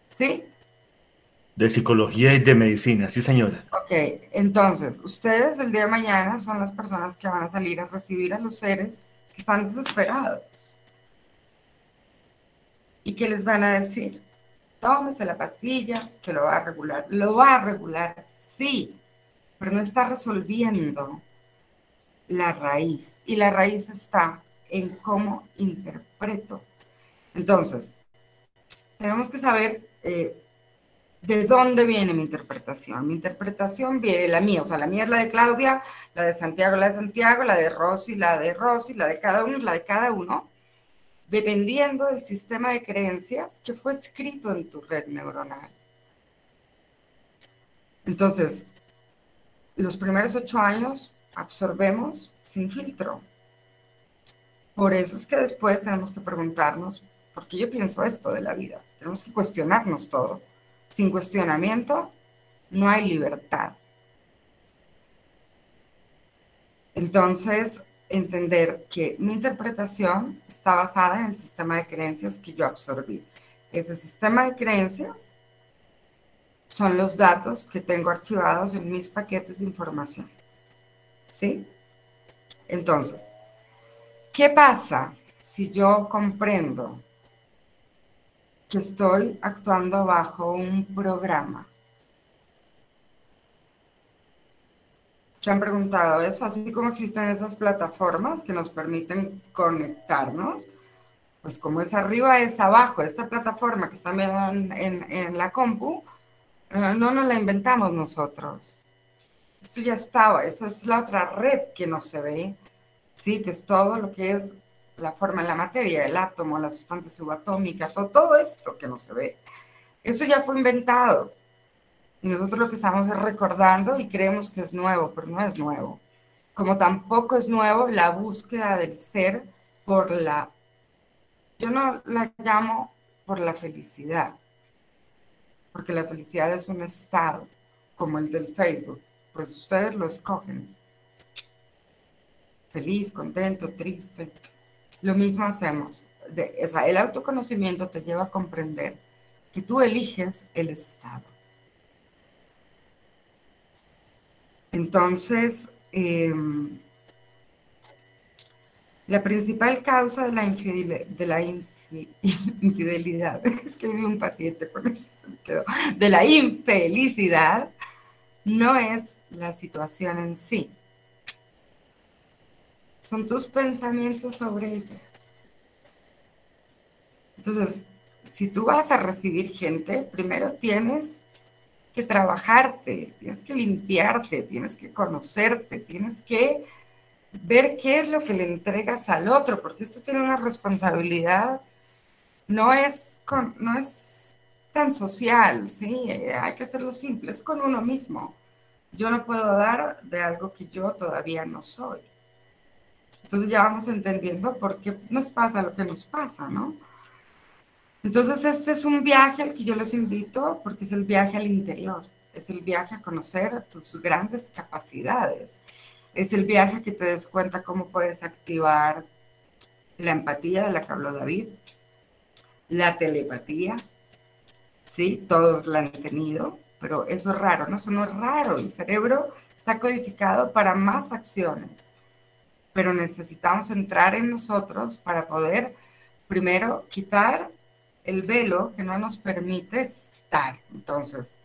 A: ¿Sí?
B: De psicología y de medicina, sí, señora.
A: Ok, entonces, ustedes el día de mañana son las personas que van a salir a recibir a los seres que están desesperados. ¿Y qué les van a decir? Tómese la pastilla que lo va a regular. Lo va a regular, sí, pero no está resolviendo la raíz. Y la raíz está en cómo interpreto. Entonces, tenemos que saber de dónde viene mi interpretación. Mi interpretación viene la mía, o sea, la mía es la de Claudia, la de Santiago, la de Santiago, la de Rosy, la de Rosy, la de cada uno, la de cada uno, dependiendo del sistema de creencias que fue escrito en tu red neuronal. Entonces, los primeros 8 años absorbemos sin filtro. Por eso es que después tenemos que preguntarnos, ¿por qué yo pienso esto de la vida? Tenemos que cuestionarnos todo. Sin cuestionamiento no hay libertad. Entonces, entender que mi interpretación está basada en el sistema de creencias que yo absorbí. Ese sistema de creencias son los datos que tengo archivados en mis paquetes de información. ¿Sí? Entonces, ¿qué pasa si yo comprendo que estoy actuando bajo un programa. ¿Se han preguntado eso? Así como existen esas plataformas que nos permiten conectarnos, pues como es arriba es abajo. Esta plataforma que está en la compu, no nos la inventamos nosotros. Esto ya estaba, esa es la otra red que no se ve, ¿sí? Que es todo lo que es la forma en la materia, el átomo, la sustancia subatómica, todo esto que no se ve. Eso ya fue inventado. Y nosotros lo que estamos es recordando y creemos que es nuevo, pero no es nuevo. Como tampoco es nuevo la búsqueda del ser por yo no la llamo por la felicidad, porque la felicidad es un estado, como el del Facebook, pues ustedes lo escogen, feliz, contento, triste. Lo mismo hacemos. O sea, el autoconocimiento te lleva a comprender que tú eliges el estado. Entonces, la principal causa de la infidelidad, es que vi un paciente con eso, de la infelicidad, no es la situación en sí, son tus pensamientos sobre ella. Entonces, si tú vas a recibir gente, primero tienes que trabajarte, tienes que limpiarte, tienes que conocerte, tienes que ver qué es lo que le entregas al otro, porque esto tiene una responsabilidad, no es tan social, ¿sí? Hay que hacerlo simple, es con uno mismo. Yo no puedo dar de algo que yo todavía no soy. Entonces ya vamos entendiendo por qué nos pasa lo que nos pasa, ¿no? Entonces este es un viaje al que yo los invito porque es el viaje al interior, es el viaje a conocer tus grandes capacidades, es el viaje que te des cuenta cómo puedes activar la empatía de la que habló David, la telepatía, ¿sí? Todos la han tenido, pero eso es raro, ¿no? Eso no es raro, el cerebro está codificado para más acciones, pero necesitamos entrar en nosotros para poder primero quitar el velo que no nos permite estar. Entonces,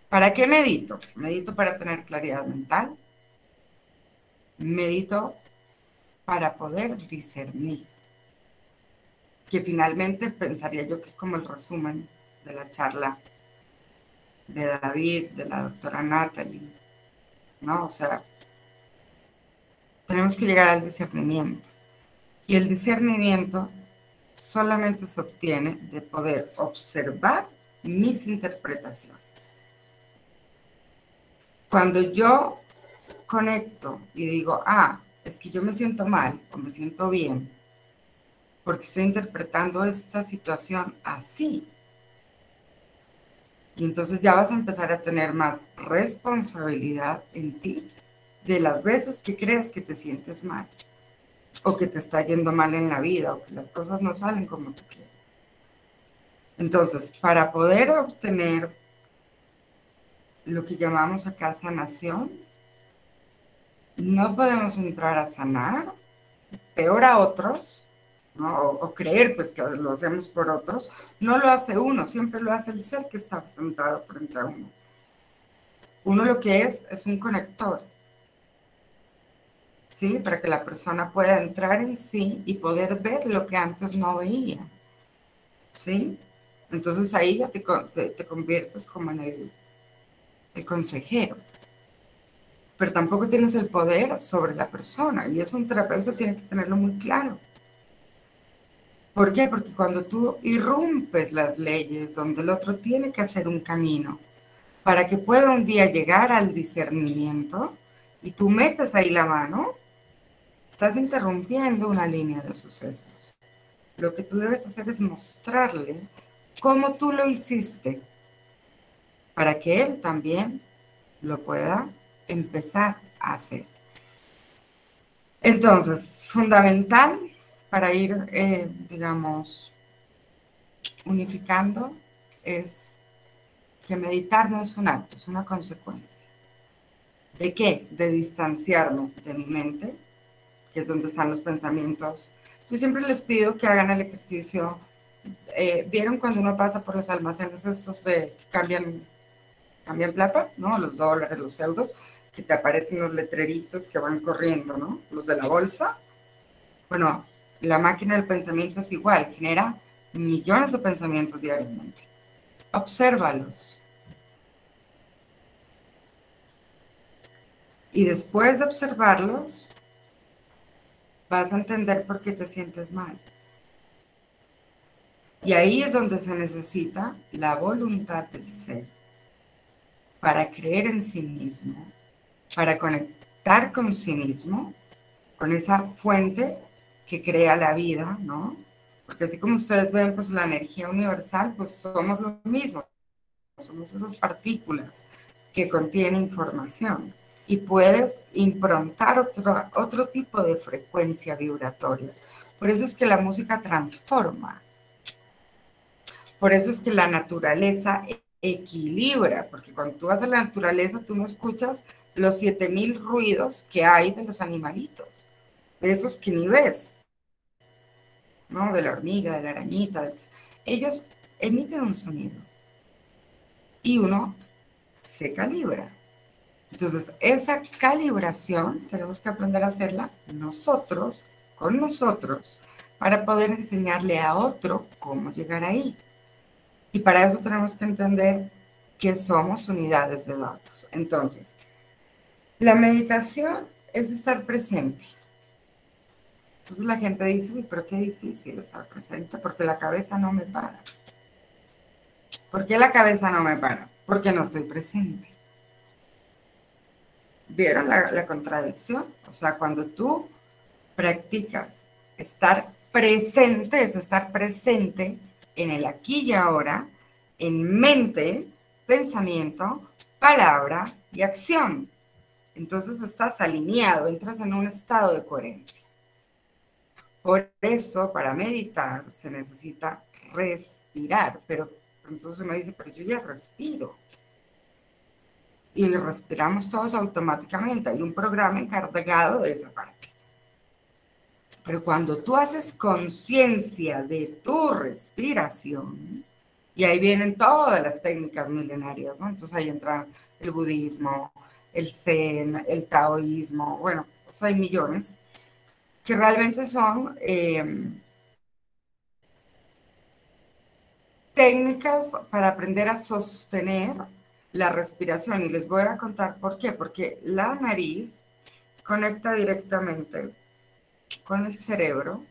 A: ¿para qué medito? Medito para tener claridad mental, medito para poder discernir, que finalmente pensaría yo que es como el resumen de la charla de David, de la doctora Natalie, ¿no? O sea, tenemos que llegar al discernimiento. Y el discernimiento solamente se obtiene de poder observar mis interpretaciones. Cuando yo conecto y digo, es que yo me siento mal o me siento bien, porque estoy interpretando esta situación así. Y entonces ya vas a empezar a tener más responsabilidad en ti de las veces que creas que te sientes mal, o que te está yendo mal en la vida, o que las cosas no salen como tú quieres. Entonces, para poder obtener lo que llamamos acá sanación, no podemos entrar a sanar, peor a otros, ¿no? O creer pues que lo hacemos por otros. No lo hace uno, siempre lo hace el ser que está sentado frente a uno. Uno lo que es un conector, ¿sí? Para que la persona pueda entrar en sí y poder ver lo que antes no veía, ¿sí? Entonces ahí ya te conviertes como en el consejero. Pero tampoco tienes el poder sobre la persona, y eso un terapeuta tiene que tenerlo muy claro. ¿Por qué? Porque cuando tú irrumpes las leyes donde el otro tiene que hacer un camino para que pueda un día llegar al discernimiento y tú metes ahí la mano, estás interrumpiendo una línea de sucesos. Lo que tú debes hacer es mostrarle cómo tú lo hiciste para que él también lo pueda empezar a hacer. Entonces, fundamental para ir, digamos, unificando es que meditar no es un acto, es una consecuencia. ¿De qué? De distanciarme de mi mente, que es donde están los pensamientos. Yo siempre les pido que hagan el ejercicio ¿Vieron cuando uno pasa por los almacenes estos que cambian plata, ¿no? Los dólares, los euros, que te aparecen los letreritos que van corriendo, ¿no? Los de la bolsa. Bueno, la máquina del pensamiento es igual, genera millones de pensamientos diariamente. Obsérvalos. Y después de observarlos, vas a entender por qué te sientes mal. Y ahí es donde se necesita la voluntad del ser para creer en sí mismo, para conectar con sí mismo, con esa fuente que crea la vida, ¿no? Porque así como ustedes ven, pues la energía universal, pues somos lo mismo, somos esas partículas que contienen información y puedes improntar otro tipo de frecuencia vibratoria. Por eso es que la música transforma. Por eso es que la naturaleza equilibra, porque cuando tú vas a la naturaleza, tú no escuchas los 7000 ruidos que hay de los animalitos, de esos que ni ves, ¿no? De la hormiga, de la arañita. Ellos emiten un sonido y uno se calibra. Entonces, esa calibración tenemos que aprender a hacerla nosotros, con nosotros, para poder enseñarle a otro cómo llegar ahí. Y para eso tenemos que entender que somos unidades de datos. Entonces, la meditación es estar presente. Entonces la gente dice, uy, pero qué difícil estar presente porque la cabeza no me para. ¿Por qué la cabeza no me para? Porque no estoy presente. ¿Vieron la contradicción? O sea, cuando tú practicas estar presente, es estar presente en el aquí y ahora, en mente, pensamiento, palabra y acción. Entonces estás alineado, entras en un estado de coherencia. Por eso, para meditar, se necesita respirar, pero entonces uno dice, pero yo ya respiro. Y respiramos todos automáticamente, hay un programa encargado de esa parte. Pero cuando tú haces conciencia de tu respiración, y ahí vienen todas las técnicas milenarias, ¿no? Entonces ahí entra el budismo, el zen, el taoísmo, bueno, pues hay millones, que realmente son técnicas para aprender a sostener la respiración. Y les voy a contar por qué. Porque la nariz conecta directamente con el cerebro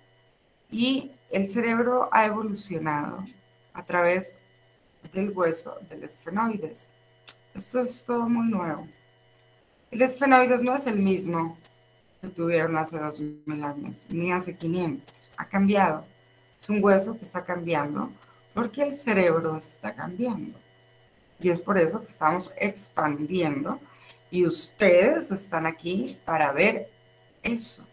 A: y el cerebro ha evolucionado a través del hueso del esfenoides. Esto es todo muy nuevo. El esfenoides no es el mismo que tuvieron hace 2000 años, ni hace 500. Ha cambiado. Es un hueso que está cambiando porque el cerebro está cambiando. Y es por eso que estamos expandiendo y ustedes están aquí para ver eso.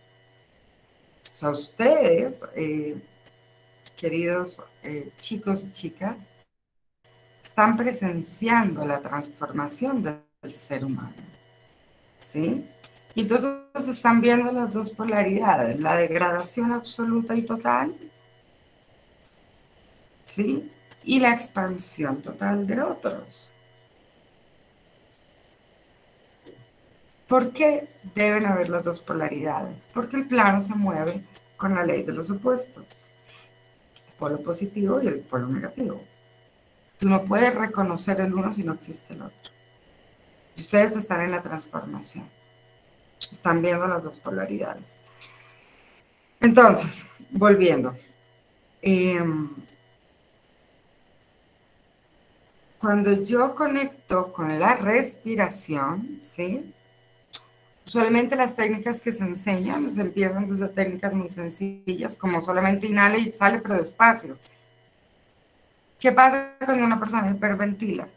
A: O sea, ustedes, queridos chicos y chicas, están presenciando la transformación del ser humano, ¿sí? Y entonces están viendo las dos polaridades, la degradación absoluta y total, ¿sí? Y la expansión total de otros. ¿Por qué deben haber las dos polaridades? Porque el plano se mueve con la ley de los opuestos, el polo positivo y el polo negativo. Tú no puedes reconocer el uno si no existe el otro. Y ustedes están en la transformación. Están viendo las dos polaridades. Entonces, volviendo. Cuando yo conecto con la respiración, ¿sí? Usualmente las técnicas que se enseñan se empiezan desde técnicas muy sencillas, como solamente inhala y sale, pero despacio. ¿Qué pasa cuando una persona hiperventila?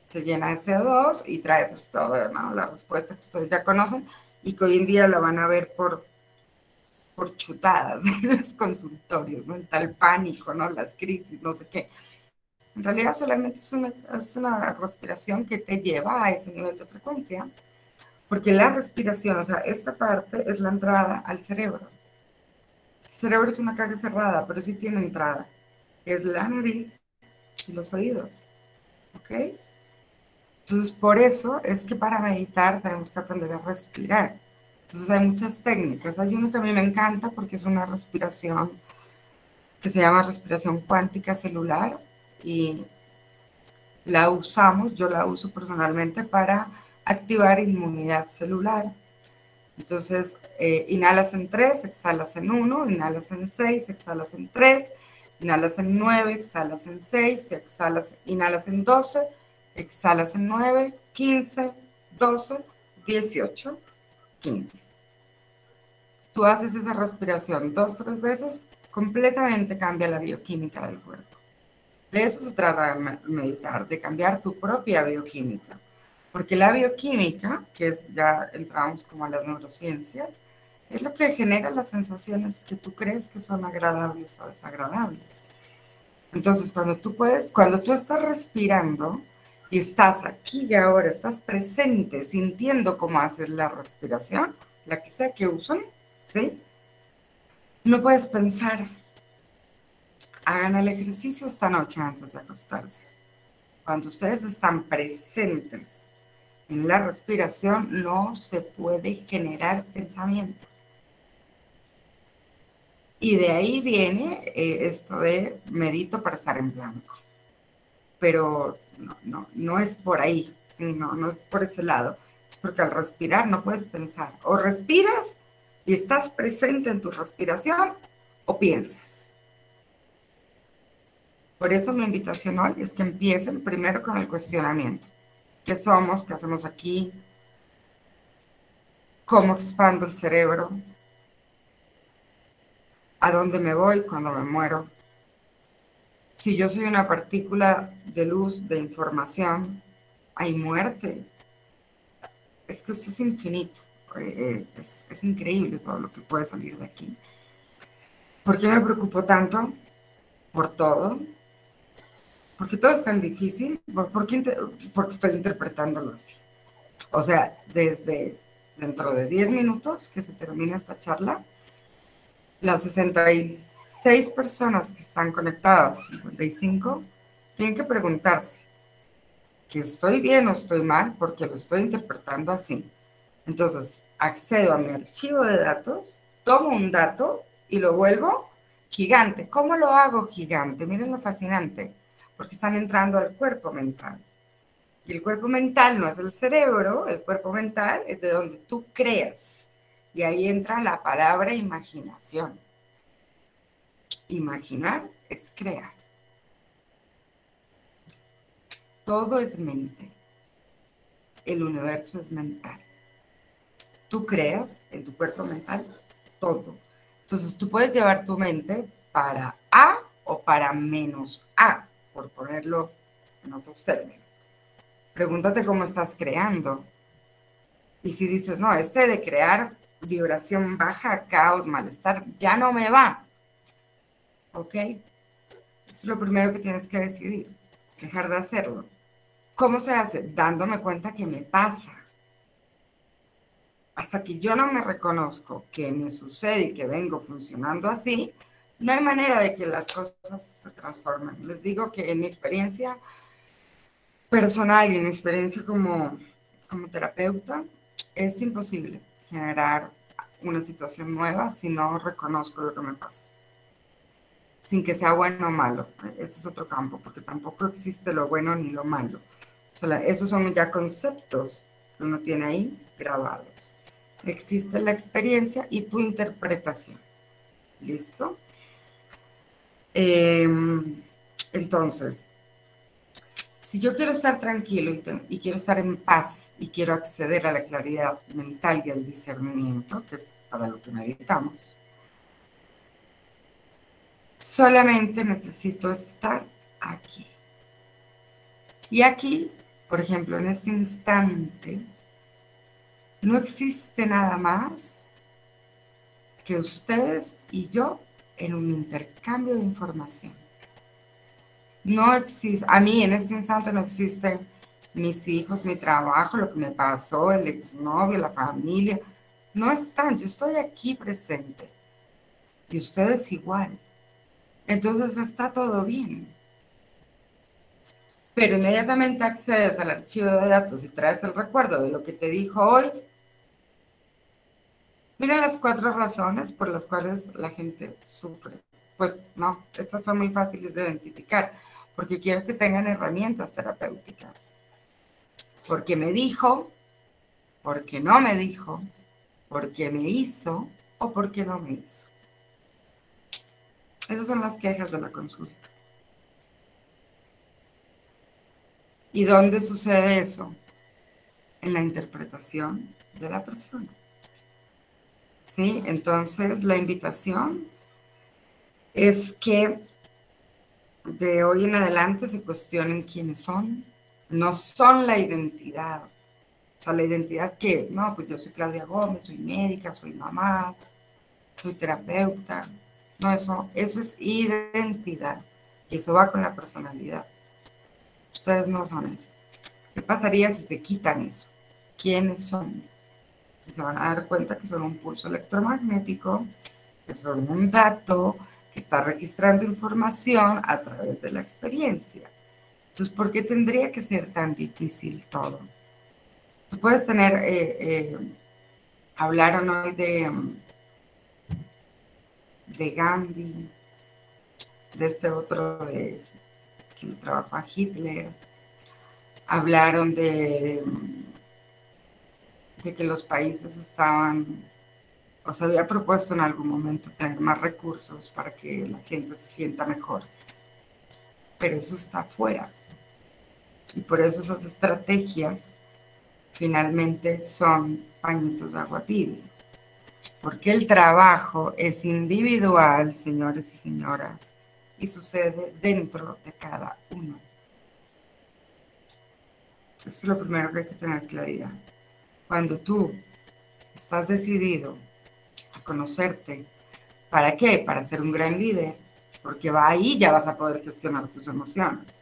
A: Se llena de CO2 y trae pues todo, ¿no? La respuesta que ustedes ya conocen y que hoy en día la van a ver por chutadas en los consultorios, ¿no? El tal pánico, ¿no? Las crisis, no sé qué. En realidad solamente es una respiración que te lleva a ese nivel de frecuencia, porque la respiración, o sea, esta parte es la entrada al cerebro. El cerebro es una caja cerrada, pero sí tiene entrada. es la nariz y los oídos, ¿ok? Entonces, por eso es que para meditar tenemos que aprender a respirar. Entonces, hay muchas técnicas. Hay una que a mí me encanta porque es una respiración que se llama respiración cuántica celular y la usamos, yo la uso personalmente para activar inmunidad celular. Entonces, inhalas en 3, exhalas en 1, inhalas en 6, exhalas en 3, inhalas en 9, exhalas en 6, inhalas en 12, exhalas en 9, 15, 12, 18, 15. Tú haces esa respiración 2, 3 veces, completamente cambia la bioquímica del cuerpo. De eso se trata de meditar, de cambiar tu propia bioquímica. Porque la bioquímica, que es, ya entramos como a las neurociencias, es lo que genera las sensaciones que tú crees que son agradables o desagradables. Entonces, cuando tú estás respirando y estás aquí y ahora, estás presente, sintiendo cómo haces la respiración, la que sea que usan, ¿sí? No puedes pensar. Hagan el ejercicio esta noche antes de acostarse. Cuando ustedes están presentes en la respiración, no se puede generar pensamiento. Y de ahí viene esto de medito para estar en blanco. Pero no es por ahí, ¿sí? No es por ese lado. Es porque al respirar no puedes pensar. O respiras y estás presente en tu respiración o piensas. Por eso mi invitación hoy es que empiecen primero con el cuestionamiento. ¿Qué somos? ¿Qué hacemos aquí? ¿Cómo expando el cerebro? ¿A dónde me voy cuando me muero? Si yo soy una partícula de luz, de información, hay muerte. Es que eso es infinito. Es increíble todo lo que puede salir de aquí. ¿Por qué me preocupo tanto? Por todo. ¿Por qué todo es tan difícil? Porque estoy interpretándolo así. O sea, desde dentro de 10 minutos que se termina esta charla, las 66 personas que están conectadas, 55, tienen que preguntarse que estoy bien o estoy mal porque lo estoy interpretando así. Entonces, accedo a mi archivo de datos, tomo un dato y lo vuelvo gigante. ¿Cómo lo hago gigante? Miren lo fascinante, porque están entrando al cuerpo mental. Y el cuerpo mental no es el cerebro, el cuerpo mental es de donde tú creas. Y ahí entra la palabra imaginación. Imaginar es crear. Todo es mente. El universo es mental. Tú creas en tu cuerpo mental todo. Entonces tú puedes llevar tu mente para A o para menos A, por ponerlo en otros términos. Pregúntate cómo estás creando. Y si dices, no, este de crear vibración baja, caos, malestar, ya no me va. ¿Ok? Eso es lo primero que tienes que decidir, dejar de hacerlo. ¿Cómo se hace? Dándome cuenta que me pasa. Hasta que yo no me reconozco que me sucede y que vengo funcionando así, no hay manera de que las cosas se transformen. Les digo que en mi experiencia personal y en mi experiencia como terapeuta, es imposible generar una situación nueva si no reconozco lo que me pasa. Sin que sea bueno o malo. Ese es otro campo, porque tampoco existe lo bueno ni lo malo. O sea, esos son ya conceptos que uno tiene ahí grabados. Existe la experiencia y tu interpretación. ¿Listo? Entonces, si yo quiero estar tranquilo y quiero estar en paz y quiero acceder a la claridad mental y al discernimiento, que es para lo que meditamos, solamente necesito estar aquí. Y aquí, por ejemplo, en este instante, no existe nada más que ustedes y yo en un intercambio de información. No existe, a mí en este instante no existen mis hijos, mi trabajo, lo que me pasó, el exnovio, la familia. No están, yo estoy aquí presente. Y ustedes igual. entonces está todo bien. Pero inmediatamente accedes al archivo de datos y traes el recuerdo de lo que te dijo hoy. Mira las 4 razones por las cuales la gente sufre. Pues no, estas son muy fáciles de identificar, porque quiero que tengan herramientas terapéuticas. Porque me dijo, porque no me dijo, porque me hizo o porque no me hizo. Esas son las quejas de la consulta. ¿Y dónde sucede eso? En la interpretación de la persona. ¿Sí? Entonces, la invitación es que de hoy en adelante se cuestionen quiénes son. No son la identidad. O sea, ¿la identidad qué es? No, pues yo soy Claudia Gómez, soy médica, soy mamá, soy terapeuta. No, eso es identidad. Y eso va con la personalidad. Ustedes no son eso. ¿Qué pasaría si se quitan eso? ¿Quiénes son? Y se van a dar cuenta que son un pulso electromagnético, que son un dato que está registrando información a través de la experiencia. Entonces, ¿por qué tendría que ser tan difícil todo? Tú puedes tener, hablaron hoy de Gandhi, de este otro que trabajó a Hitler, hablaron de que los países estaban, o se había propuesto en algún momento tener más recursos para que la gente se sienta mejor, pero eso está afuera. Y por eso esas estrategias finalmente son pañitos de agua tibia. Porque el trabajo es individual, señores y señoras, y sucede dentro de cada uno. Eso es lo primero que hay que tener claridad. Cuando tú estás decidido a conocerte, ¿para qué? Para ser un gran líder, porque ahí ya vas a poder gestionar tus emociones.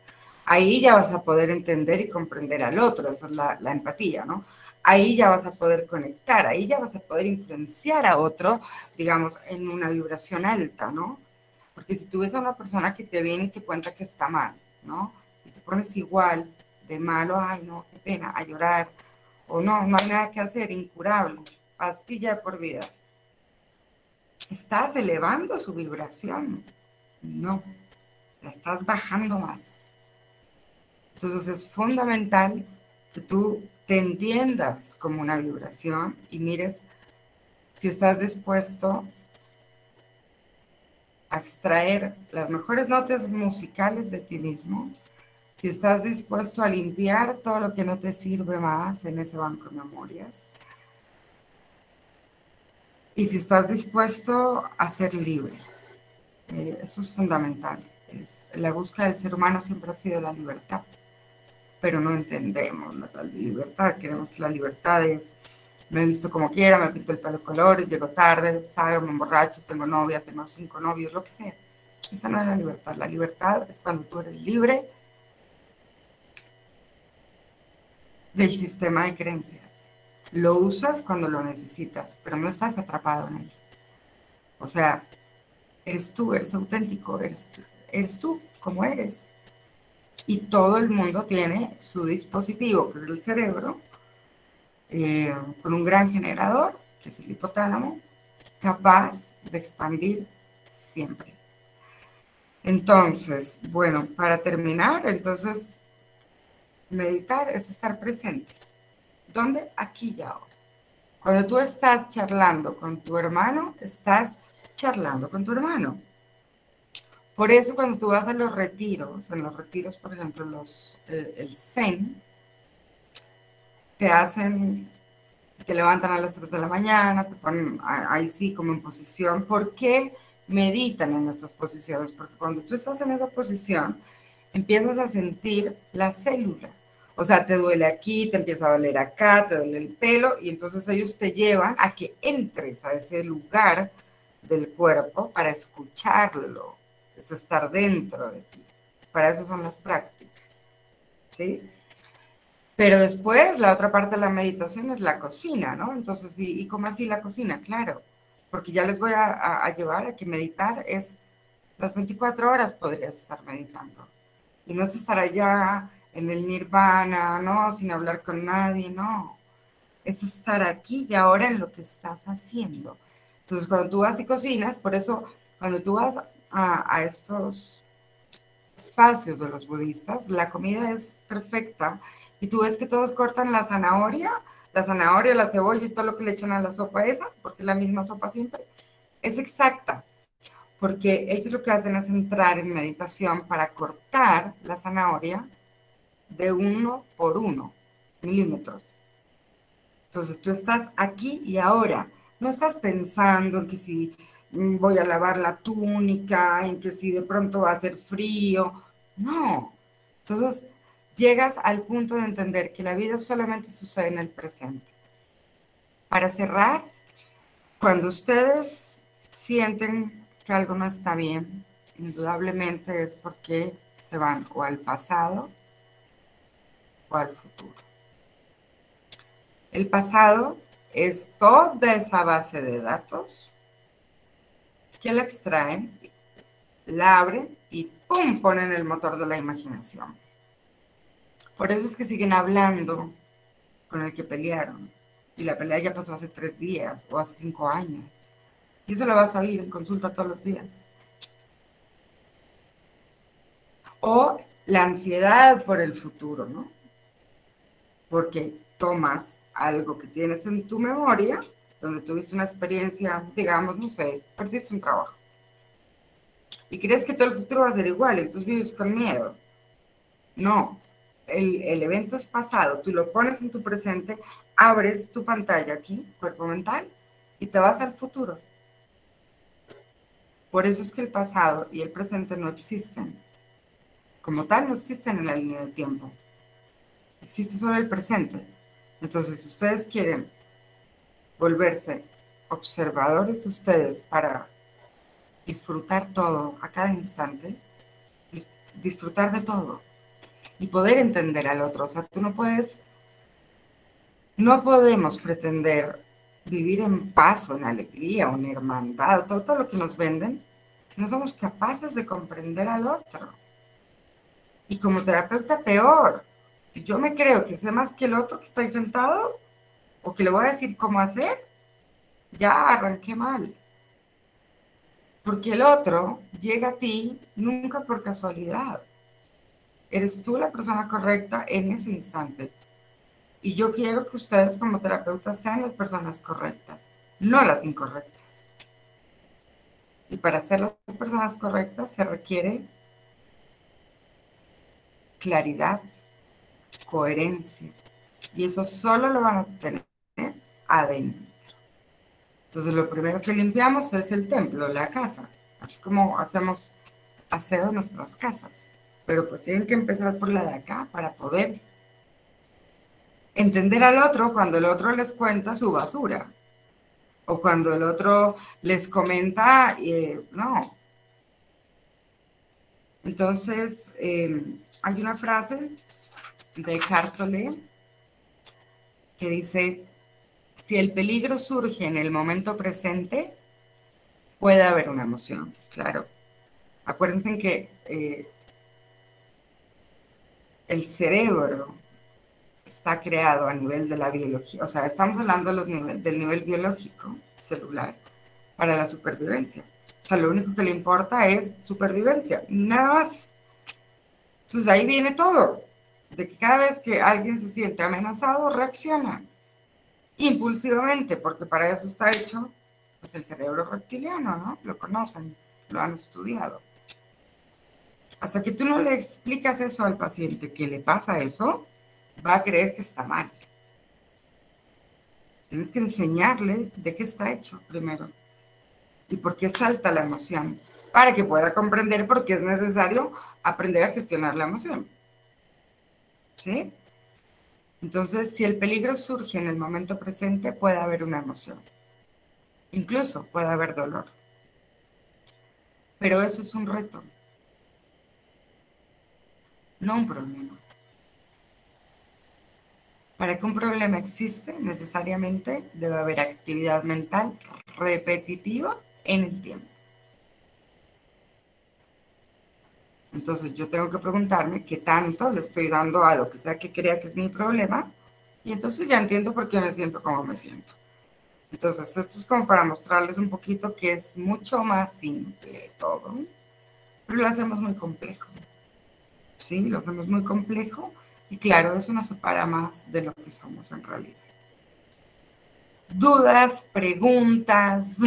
A: Ahí ya vas a poder entender y comprender al otro, esa es la empatía, ¿no? Ahí ya vas a poder conectar, ahí ya vas a poder influenciar a otro, digamos, en una vibración alta, ¿no? Porque si tú ves a una persona que te viene y te cuenta que está mal, ¿no? Y te pones igual, de malo, ay, no, qué pena, a llorar, o no, no hay nada que hacer, incurable, pastilla de por vida. Estás elevando su vibración. No, la estás bajando más. Entonces es fundamental que tú te entiendas como una vibración y mires si estás dispuesto a extraer las mejores notas musicales de ti mismo, si estás dispuesto a limpiar todo lo que no te sirve más en ese banco de memorias, y si estás dispuesto a ser libre. Eso es fundamental. La búsqueda del ser humano siempre ha sido la libertad, pero no entendemos la tal libertad. Queremos que la libertad es, me he visto como quiera, me pinto el pelo de colores, llego tarde, salgo, me emborracho, tengo novia, tengo 5 novios, lo que sea. Esa no es la libertad. La libertad es cuando tú eres libre del sistema de creencias. Lo usas cuando lo necesitas, pero no estás atrapado en él. O sea, eres tú, eres auténtico, eres tú como eres. Y todo el mundo tiene su dispositivo, que es el cerebro, con un gran generador, que es el hipotálamo, capaz de expandir siempre. Entonces, bueno, para terminar, entonces, meditar es estar presente. ¿Dónde? Aquí y ahora. Cuando tú estás charlando con tu hermano, estás charlando con tu hermano. Por eso cuando tú vas a los retiros, en los retiros, por ejemplo, el Zen, te levantan a las 3 de la mañana, te ponen ahí sí como en posición. ¿Por qué meditan en estas posiciones? Porque cuando tú estás en esa posición, empiezas a sentir la célula. O sea, te duele aquí, te empieza a doler acá, te duele el pelo, y entonces ellos te llevan a que entres a ese lugar del cuerpo para escucharlo, es estar dentro de ti. Para eso son las prácticas, ¿sí? Pero después la otra parte de la meditación es la cocina, ¿no? Entonces, ¿y cómo así la cocina? Claro, porque ya les voy a llevar a que meditar es Las 24 horas podrías estar meditando. Y no es estar allá en el nirvana, no, sin hablar con nadie, no. Es estar aquí y ahora en lo que estás haciendo. Entonces, cuando tú vas y cocinas, por eso, cuando tú vas a estos espacios de los budistas, la comida es perfecta y tú ves que todos cortan la zanahoria, la cebolla y todo lo que le echan a la sopa esa, porque es la misma sopa siempre, es exacta, porque ellos lo que hacen es entrar en meditación para cortar la zanahoria de 1 por 1 milímetros. Entonces tú estás aquí y ahora, no estás pensando en que si voy a lavar la túnica, en que si de pronto va a hacer frío, no. Entonces llegas al punto de entender que la vida solamente sucede en el presente. Para cerrar, cuando ustedes sienten que algo no está bien, indudablemente es porque se van o al pasado o al futuro. El pasado es toda esa base de datos que la extraen, la abren y ¡pum! Ponen el motor de la imaginación. Por eso es que siguen hablando con el que pelearon. Y la pelea ya pasó hace 3 días o hace 5 años. Y eso lo vas a oír en consulta todos los días. O la ansiedad por el futuro, ¿no? Porque tomas algo que tienes en tu memoria, donde tuviste una experiencia, digamos, no sé, perdiste un trabajo. Y crees que todo el futuro va a ser igual, entonces vives con miedo. No, el evento es pasado, tú lo pones en tu presente, abres tu pantalla aquí, cuerpo mental, y te vas al futuro. Por eso es que el pasado y el presente no existen. Como tal, no existen en la línea de tiempo. Existe solo el presente. Entonces, si ustedes quieren volverse observadores ustedes para disfrutar todo a cada instante, disfrutar de todo y poder entender al otro. O sea, tú no puedes, no podemos pretender vivir en paz o en alegría o en hermandad, todo lo que nos venden, si no somos capaces de comprender al otro. Y como terapeuta, peor. Si yo me creo que sé más que el otro que está ahí sentado o que le voy a decir cómo hacer, ya arranqué mal. Porque el otro llega a ti nunca por casualidad. Eres tú la persona correcta en ese instante. Y yo quiero que ustedes como terapeutas sean las personas correctas, no las incorrectas. Y para ser las personas correctas se requiere claridad, coherencia. Y eso solo lo van a obtener adentro. Entonces lo primero que limpiamos es el templo, la casa. Así como hacemos aseo en nuestras casas. Pero pues tienen que empezar por la de acá para poder entender al otro cuando el otro les cuenta su basura. O cuando el otro les comenta, no. Entonces, hay una frase de Cartole que dice, si el peligro surge en el momento presente, puede haber una emoción, claro. Acuérdense que el cerebro está creado a nivel de la biología, o sea, estamos hablando del nivel biológico celular para la supervivencia. O sea, lo único que le importa es supervivencia, nada más. Entonces ahí viene todo, de que cada vez que alguien se siente amenazado, reacciona impulsivamente, porque para eso está hecho pues, el cerebro reptiliano, ¿no? Lo conocen, lo han estudiado. Hasta que tú no le explicas eso al paciente, que le pasa eso, va a creer que está mal. Tienes que enseñarle de qué está hecho primero y por qué salta la emoción, para que pueda comprender por qué es necesario aprender a gestionar la emoción. ¿Sí? Entonces, si el peligro surge en el momento presente, puede haber una emoción. Incluso puede haber dolor. Pero eso es un reto, no un problema. Para que un problema existe, necesariamente debe haber actividad mental repetitiva en el tiempo. Entonces yo tengo que preguntarme qué tanto le estoy dando a lo que sea que crea que es mi problema, y entonces ya entiendo por qué me siento como me siento. Entonces esto es como para mostrarles un poquito que es mucho más simple todo, pero lo hacemos muy complejo. Sí, lo hacemos muy complejo y claro, eso nos separa más de lo que somos en realidad. Dudas, preguntas.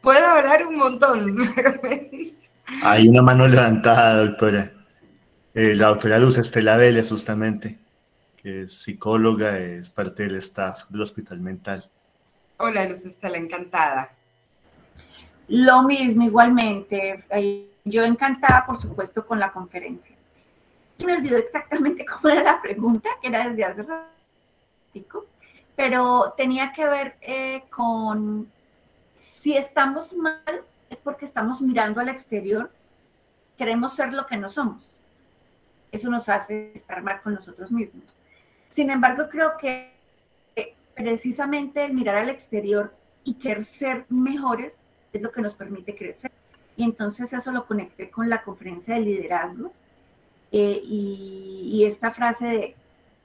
A: Puedo hablar un montón, pero me dice.
B: Hay una mano levantada, doctora. La doctora Luz Estela Vélez, justamente, que es psicóloga, es parte del staff del Hospital Mental.
A: Hola, Luz Estela, encantada.
C: Lo mismo, igualmente. Yo encantada, por supuesto, con la conferencia. Me olvidó exactamente cómo era la pregunta, que era desde hace ratico, pero tenía que ver con si estamos mal es porque estamos mirando al exterior, queremos ser lo que no somos. Eso nos hace estar mal con nosotros mismos. Sin embargo, creo que precisamente el mirar al exterior y querer ser mejores es lo que nos permite crecer. Y entonces eso lo conecté con la conferencia de liderazgo y esta frase de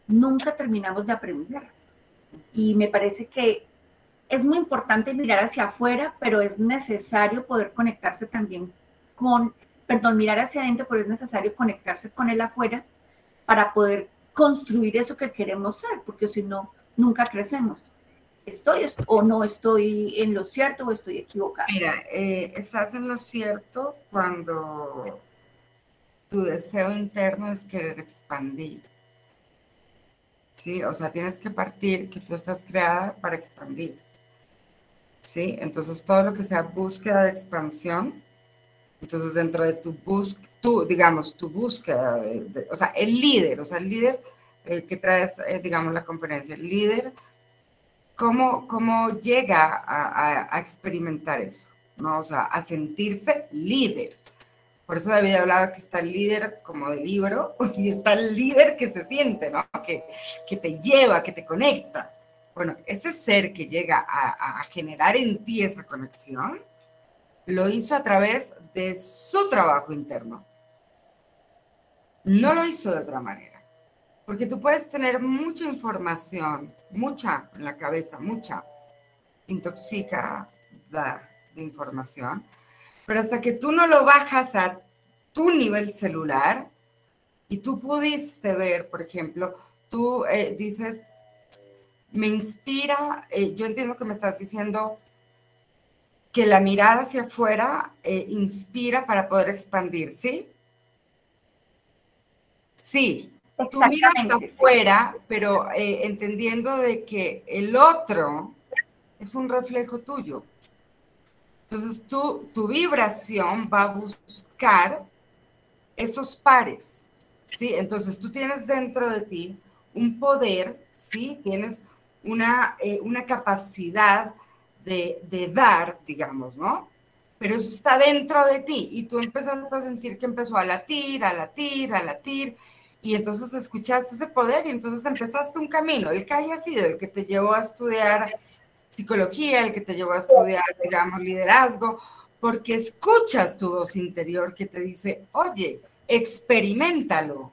C: nunca terminamos de aprender. Y me parece que es muy importante mirar hacia afuera, pero es necesario poder conectarse también mirar hacia adentro, pero es necesario conectarse con el afuera para poder construir eso que queremos ser, porque si no, nunca crecemos. ¿Estoy o no estoy en lo cierto o estoy equivocada?
A: Mira, estás en lo cierto cuando tu deseo interno es querer expandir. ¿Sí? O sea, tienes que partir que tú estás creada para expandir. ¿Sí? Entonces, todo lo que sea búsqueda de expansión, entonces dentro de tu búsqueda, digamos, tu búsqueda, o sea, el líder que traes, digamos, la conferencia, el líder, ¿cómo llega a experimentar eso? ¿No? O sea, a sentirse líder. Por eso David hablaba que está el líder como de libro y está el líder que se siente, ¿no? Que te lleva, que te conecta. Bueno, ese ser que llega a generar en ti esa conexión, lo hizo a través de su trabajo interno. No lo hizo de otra manera. Porque tú puedes tener mucha información, mucha en la cabeza, mucha intoxicada de información, pero hasta que tú no lo bajas a tu nivel celular y tú pudiste ver, por ejemplo, tú dices, me inspira, yo entiendo que me estás diciendo que la mirada hacia afuera inspira para poder expandir, ¿sí? Sí, tú miras afuera, sí, pero entendiendo de que el otro es un reflejo tuyo. Entonces tu vibración va a buscar esos pares, ¿sí? Entonces tú tienes dentro de ti un poder, ¿sí? Tienes una capacidad de dar, digamos, ¿no? Pero eso está dentro de ti y tú empezaste a sentir que empezó a latir, a latir, a latir, y entonces escuchaste ese poder y entonces empezaste un camino, el que haya sido, el que te llevó a estudiar psicología, el que te llevó a estudiar, digamos, liderazgo, porque escuchas tu voz interior que te dice, oye, experimentalo,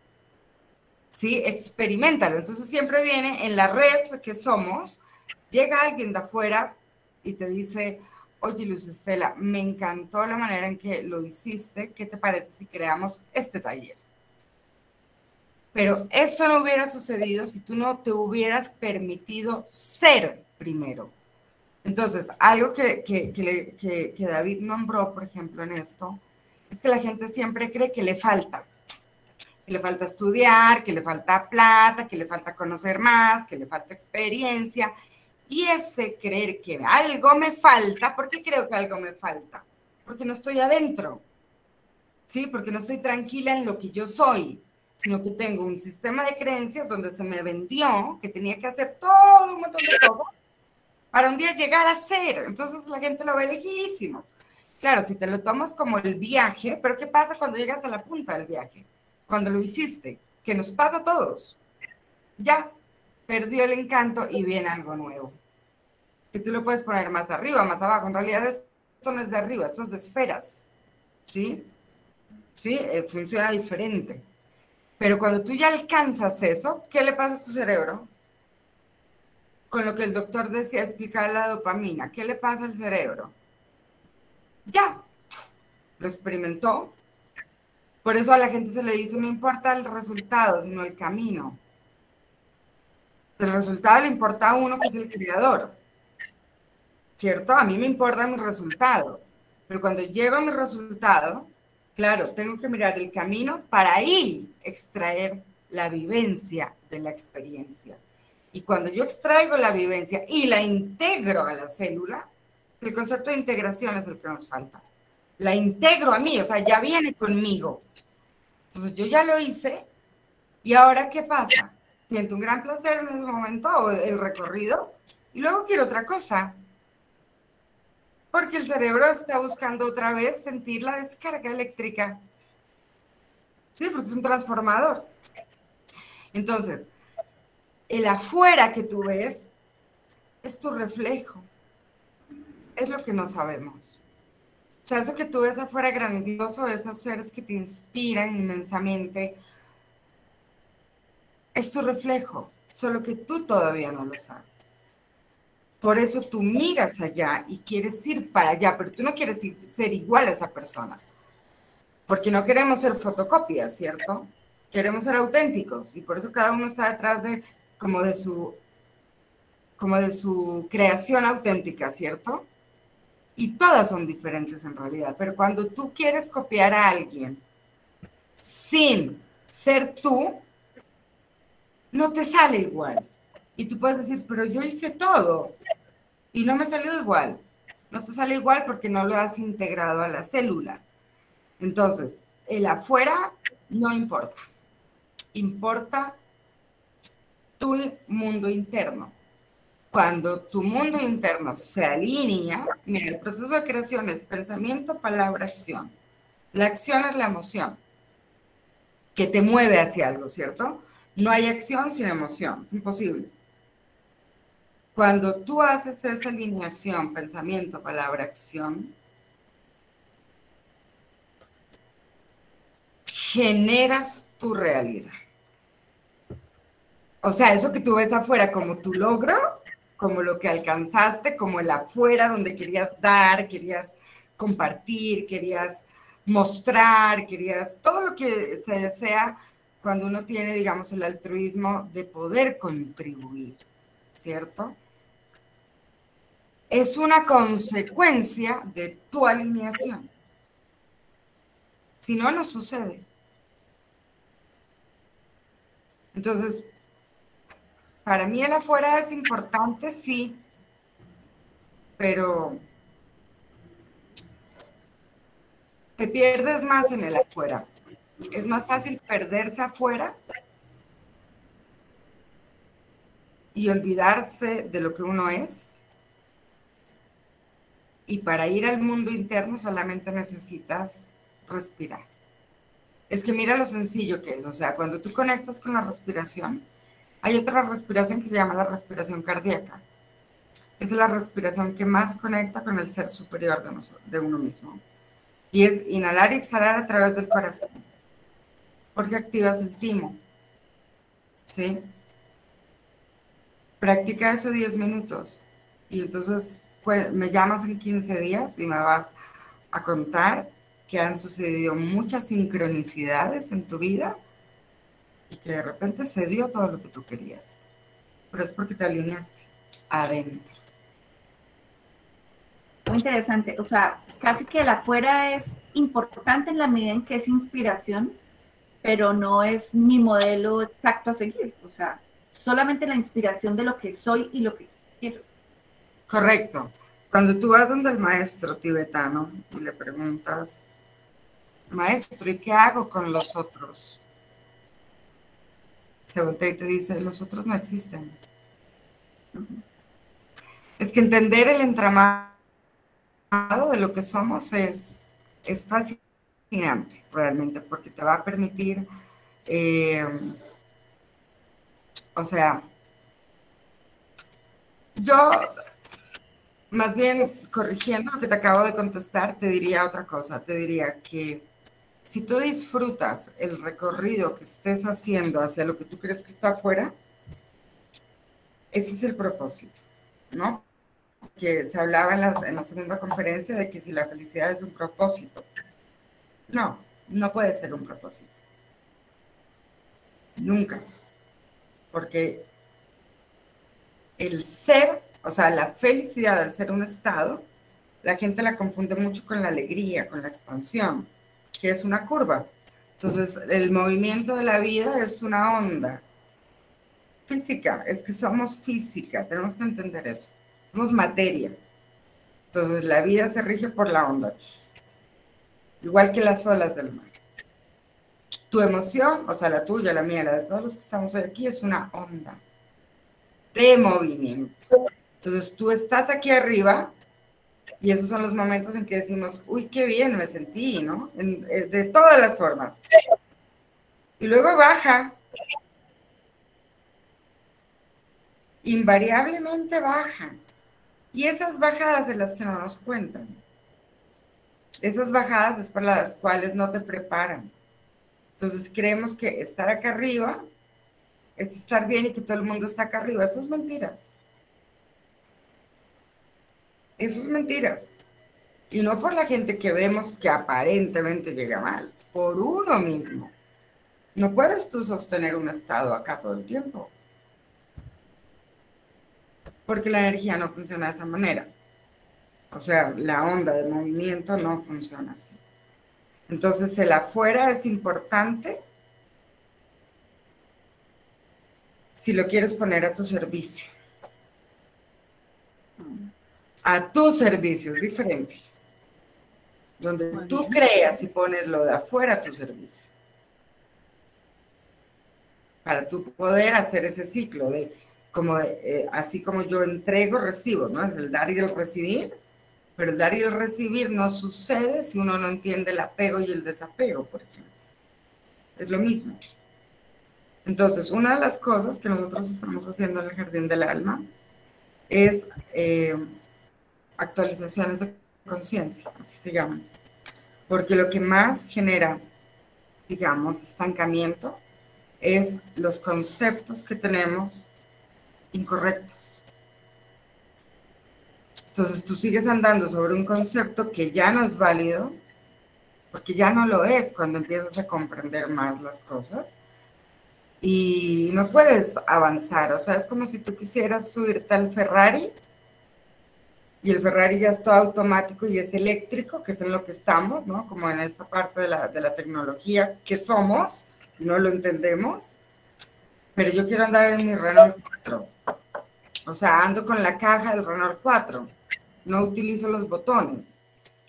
A: ¿sí? Experimentalo. Entonces siempre viene en la red que somos, llega alguien de afuera y te dice, oye, Luz Estela, me encantó la manera en que lo hiciste, ¿qué te parece si creamos este taller? Pero eso no hubiera sucedido si tú no te hubieras permitido ser primero. Entonces, algo que David nombró, por ejemplo, en esto, es que la gente siempre cree que le falta estudiar, que le falta plata, que le falta conocer más, que le falta experiencia. Y ese creer que algo me falta, ¿por qué creo que algo me falta? Porque no estoy adentro, ¿sí? Porque no estoy tranquila en lo que yo soy, sino que tengo un sistema de creencias donde se me vendió que tenía que hacer todo un montón de cosas para un día llegar a ser. Entonces la gente lo ve lejísimo. Claro, si te lo tomas como el viaje, pero ¿qué pasa cuando llegas a la punta del viaje? Cuando lo hiciste, que nos pasa a todos. Ya, perdió el encanto y viene algo nuevo. Que tú lo puedes poner más arriba, más abajo. En realidad esto no es de arriba, esto es de esferas. ¿Sí? ¿sí? Funciona diferente. Pero cuando tú ya alcanzas eso, ¿qué le pasa a tu cerebro? Con lo que el doctor decía, explicar la dopamina, ¿qué le pasa al cerebro? Ya, lo experimentó. Por eso a la gente se le dice, no importa el resultado, sino el camino. El resultado le importa a uno que es el creador, ¿cierto? A mí me importa mi resultado, pero cuando llego a mi resultado, claro, tengo que mirar el camino para ahí extraer la vivencia de la experiencia. Y cuando yo extraigo la vivencia y la integro a la célula, el concepto de integración es el que nos falta. La integro a mí, o sea, ya viene conmigo. Entonces yo ya lo hice y ahora ¿qué pasa? Siento un gran placer en ese momento o el recorrido y luego quiero otra cosa. Porque el cerebro está buscando otra vez sentir la descarga eléctrica. Sí, porque es un transformador. Entonces, el afuera que tú ves es tu reflejo. Es lo que no sabemos. O sea, eso que tú ves afuera grandioso, esos seres que te inspiran inmensamente, es tu reflejo, solo que tú todavía no lo sabes. Por eso tú miras allá y quieres ir para allá, pero tú no quieres ser igual a esa persona. Porque no queremos ser fotocopias, ¿cierto? Queremos ser auténticos y por eso cada uno está detrás de como de su creación auténtica, ¿cierto? Y todas son diferentes en realidad, pero cuando tú quieres copiar a alguien sin ser tú, no te sale igual. Y tú puedes decir, pero yo hice todo y no me salió igual. No te sale igual porque no lo has integrado a la célula. Entonces, el afuera no importa. Importa tu mundo interno. Cuando tu mundo interno se alinea, mira, el proceso de creación es pensamiento, palabra, acción. La acción es la emoción que te mueve hacia algo, ¿cierto? No hay acción sin emoción, es imposible. Cuando tú haces esa alineación, pensamiento, palabra, acción, generas tu realidad. O sea, eso que tú ves afuera como tu logro, como lo que alcanzaste, como el afuera donde querías dar, querías compartir, querías mostrar, querías todo lo que se desea cuando uno tiene, digamos, el altruismo de poder contribuir, ¿cierto? Es una consecuencia de tu alineación. Si no, no sucede. Entonces, para mí el afuera es importante, sí, pero te pierdes más en el afuera. Es más fácil perderse afuera y olvidarse de lo que uno es. Y para ir al mundo interno solamente necesitas respirar. Es que mira lo sencillo que es. O sea, cuando tú conectas con la respiración, hay otra respiración que se llama la respiración cardíaca. Es la respiración que más conecta con el ser superior de uno mismo. Y es inhalar y exhalar a través del corazón. Porque activas el timo. ¿Sí? Practica eso 10 minutos. Y entonces pues, me llamas en 15 días y me vas a contar que han sucedido muchas sincronicidades en tu vida y que de repente se dio todo lo que tú querías. Pero es porque te alineaste adentro.
C: Muy interesante. O sea, casi que el afuera es importante en la medida en que es inspiración, pero no es mi modelo exacto a seguir. O sea, solamente la inspiración de lo que soy y lo que quiero.
A: Correcto. Cuando tú vas donde el maestro tibetano y le preguntas, maestro, ¿y qué hago con los otros? Se voltea y te dice, los otros no existen. Es que entender el entramado de lo que somos es fascinante realmente, porque te va a permitir, o sea, yo más bien corrigiendo lo que te acabo de contestar, te diría otra cosa, te diría que si tú disfrutas el recorrido que estés haciendo hacia lo que tú crees que está afuera, ese es el propósito, ¿no? Que se hablaba en la segunda conferencia de que si la felicidad es un propósito. No, no puede ser un propósito. Nunca. Porque el ser, o sea, la felicidad al ser un estado, la gente la confunde mucho con la alegría, con la expansión, que es una curva. Entonces, el movimiento de la vida es una onda física, es que somos física, tenemos que entender eso. Somos materia. Entonces, la vida se rige por la onda, igual que las olas del mar. Tu emoción, o sea, la tuya, la mía, la de todos los que estamos hoy aquí, es una onda de movimiento. Entonces, tú estás aquí arriba y esos son los momentos en que decimos, uy, qué bien me sentí, ¿no? De todas las formas. Y luego baja. Invariablemente baja. Y esas bajadas de las que no nos cuentan. Esas bajadas es para las cuales no te preparan. Entonces creemos que estar acá arriba es estar bien y que todo el mundo está acá arriba. Eso es mentiras. Eso es mentiras. Y no por la gente que vemos que aparentemente llega mal, por uno mismo. No puedes tú sostener un estado acá todo el tiempo. Porque la energía no funciona de esa manera. O sea, la onda de movimiento no funciona así. Entonces, el afuera es importante si lo quieres poner a tu servicio. A tu servicio, es diferente. Donde tú creas y pones lo de afuera a tu servicio. Para tú poder hacer ese ciclo de, así como yo entrego, recibo, ¿no? Es el dar y el recibir. Pero el dar y el recibir no sucede si uno no entiende el apego y el desapego, por ejemplo. Es lo mismo. Entonces, una de las cosas que nosotros estamos haciendo en el Jardín del Alma es actualizaciones de conciencia, así se llaman. Porque lo que más genera, digamos, estancamiento es los conceptos que tenemos incorrectos. Entonces tú sigues andando sobre un concepto que ya no es válido, porque ya no lo es cuando empiezas a comprender más las cosas y no puedes avanzar. O sea, es como si tú quisieras subirte al Ferrari y el Ferrari ya es todo automático y es eléctrico, que es en lo que estamos, ¿no? Como en esa parte de la tecnología que somos, no lo entendemos, pero yo quiero andar en mi Renault 4. O sea, ando con la caja del Renault 4. No utilizo los botones.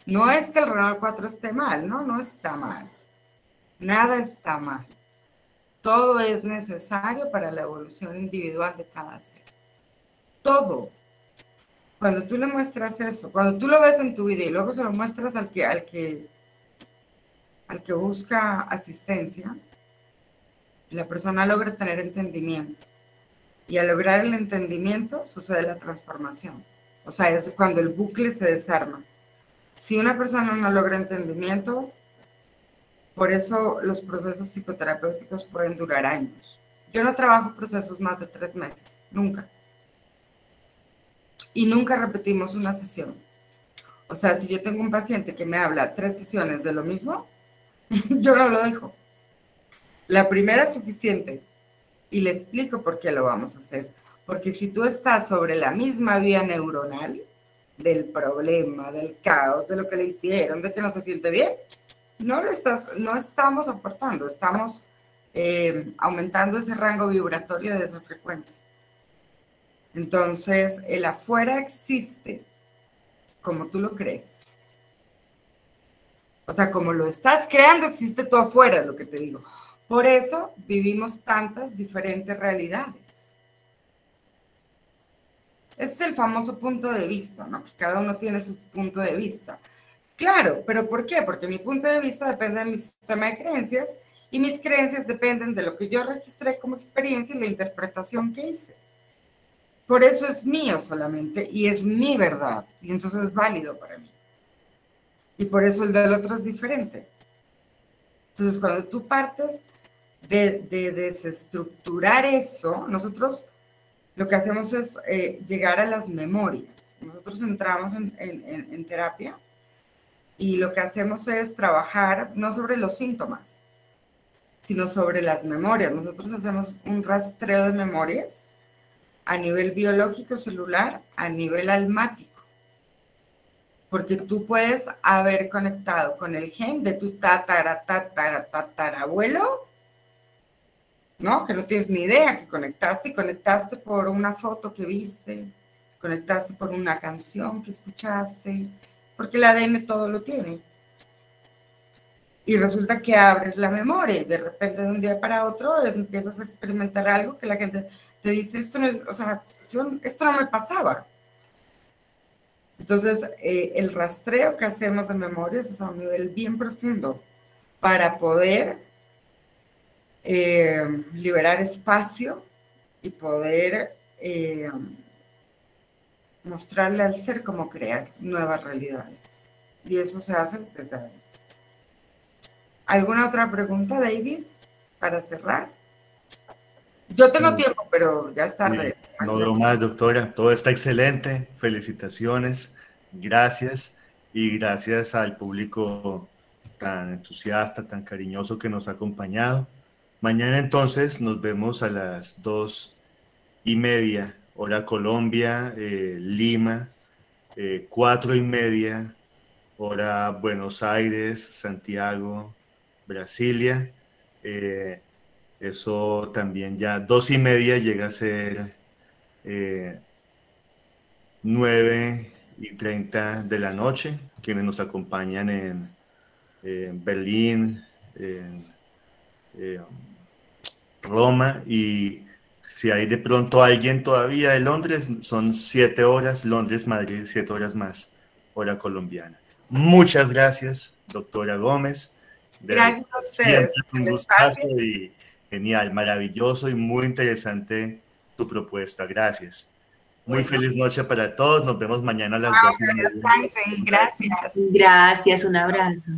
A: No es que el Renault 4 esté mal, ¿no? No está mal. Nada está mal. Todo es necesario para la evolución individual de cada ser. Todo. Cuando tú le muestras eso, cuando tú lo ves en tu vida y luego se lo muestras al que busca asistencia, la persona logra tener entendimiento. Y al lograr el entendimiento sucede la transformación. O sea, es cuando el bucle se desarma. Si una persona no logra entendimiento, por eso los procesos psicoterapéuticos pueden durar años. Yo no trabajo procesos más de 3 meses, nunca. Y nunca repetimos una sesión. O sea, si yo tengo un paciente que me habla 3 sesiones de lo mismo, yo no lo dejo. La primera es suficiente y le explico por qué lo vamos a hacer. Porque si tú estás sobre la misma vía neuronal del problema, del caos, de lo que le hicieron, de que no se siente bien, no estamos aportando, estamos aumentando ese rango vibratorio de esa frecuencia. Entonces, el afuera existe como tú lo crees. O sea, como lo estás creando, existe tu afuera, es lo que te digo. Por eso vivimos tantas diferentes realidades. Ese es el famoso punto de vista, ¿no? Que cada uno tiene su punto de vista. Claro, pero ¿por qué? Porque mi punto de vista depende de mi sistema de creencias y mis creencias dependen de lo que yo registré como experiencia y la interpretación que hice. Por eso es mío solamente y es mi verdad y entonces es válido para mí. Y por eso el del otro es diferente. Entonces, cuando tú partes de desestructurar eso, nosotros lo que hacemos es llegar a las memorias. Nosotros entramos en terapia y lo que hacemos es trabajar no sobre los síntomas, sino sobre las memorias. Nosotros hacemos un rastreo de memorias a nivel biológico celular, a nivel almático. Porque tú puedes haber conectado con el gen de tu tatarabuelo, ¿no? Que no tienes ni idea, que conectaste y conectaste por una foto que viste, conectaste por una canción que escuchaste, porque el ADN todo lo tiene. Y resulta que abres la memoria y de repente de un día para otro empiezas a experimentar algo que la gente te dice, esto no es, o sea, esto no me pasaba. Entonces, el rastreo que hacemos de memorias es a un nivel bien profundo para poder liberar espacio y poder mostrarle al ser cómo crear nuevas realidades. Y eso se hace desde adentro. ¿Alguna otra pregunta, David, para cerrar? Yo tengo tiempo, pero ya es tarde.
B: No veo más, doctora. Todo está excelente. Felicitaciones. Gracias. Y gracias al público tan entusiasta, tan cariñoso que nos ha acompañado. Mañana entonces nos vemos a las 2:30, hora Colombia, Lima, 4:30, hora Buenos Aires, Santiago, Brasilia. Eso también ya 2:30 llega a ser 9:30 de la noche. Quienes nos acompañan en Berlín, en Roma, y si hay de pronto alguien todavía de Londres, son 7 horas, Londres, Madrid, 7 horas más, hora colombiana. Muchas gracias, doctora Gómez.
A: Gracias a ustedes.
B: Siempre un gustazo y genial, maravilloso y muy interesante tu propuesta. Gracias. Muy feliz noche para todos. Nos vemos mañana a las 12.
A: Descansen. Gracias.
D: Gracias, un abrazo.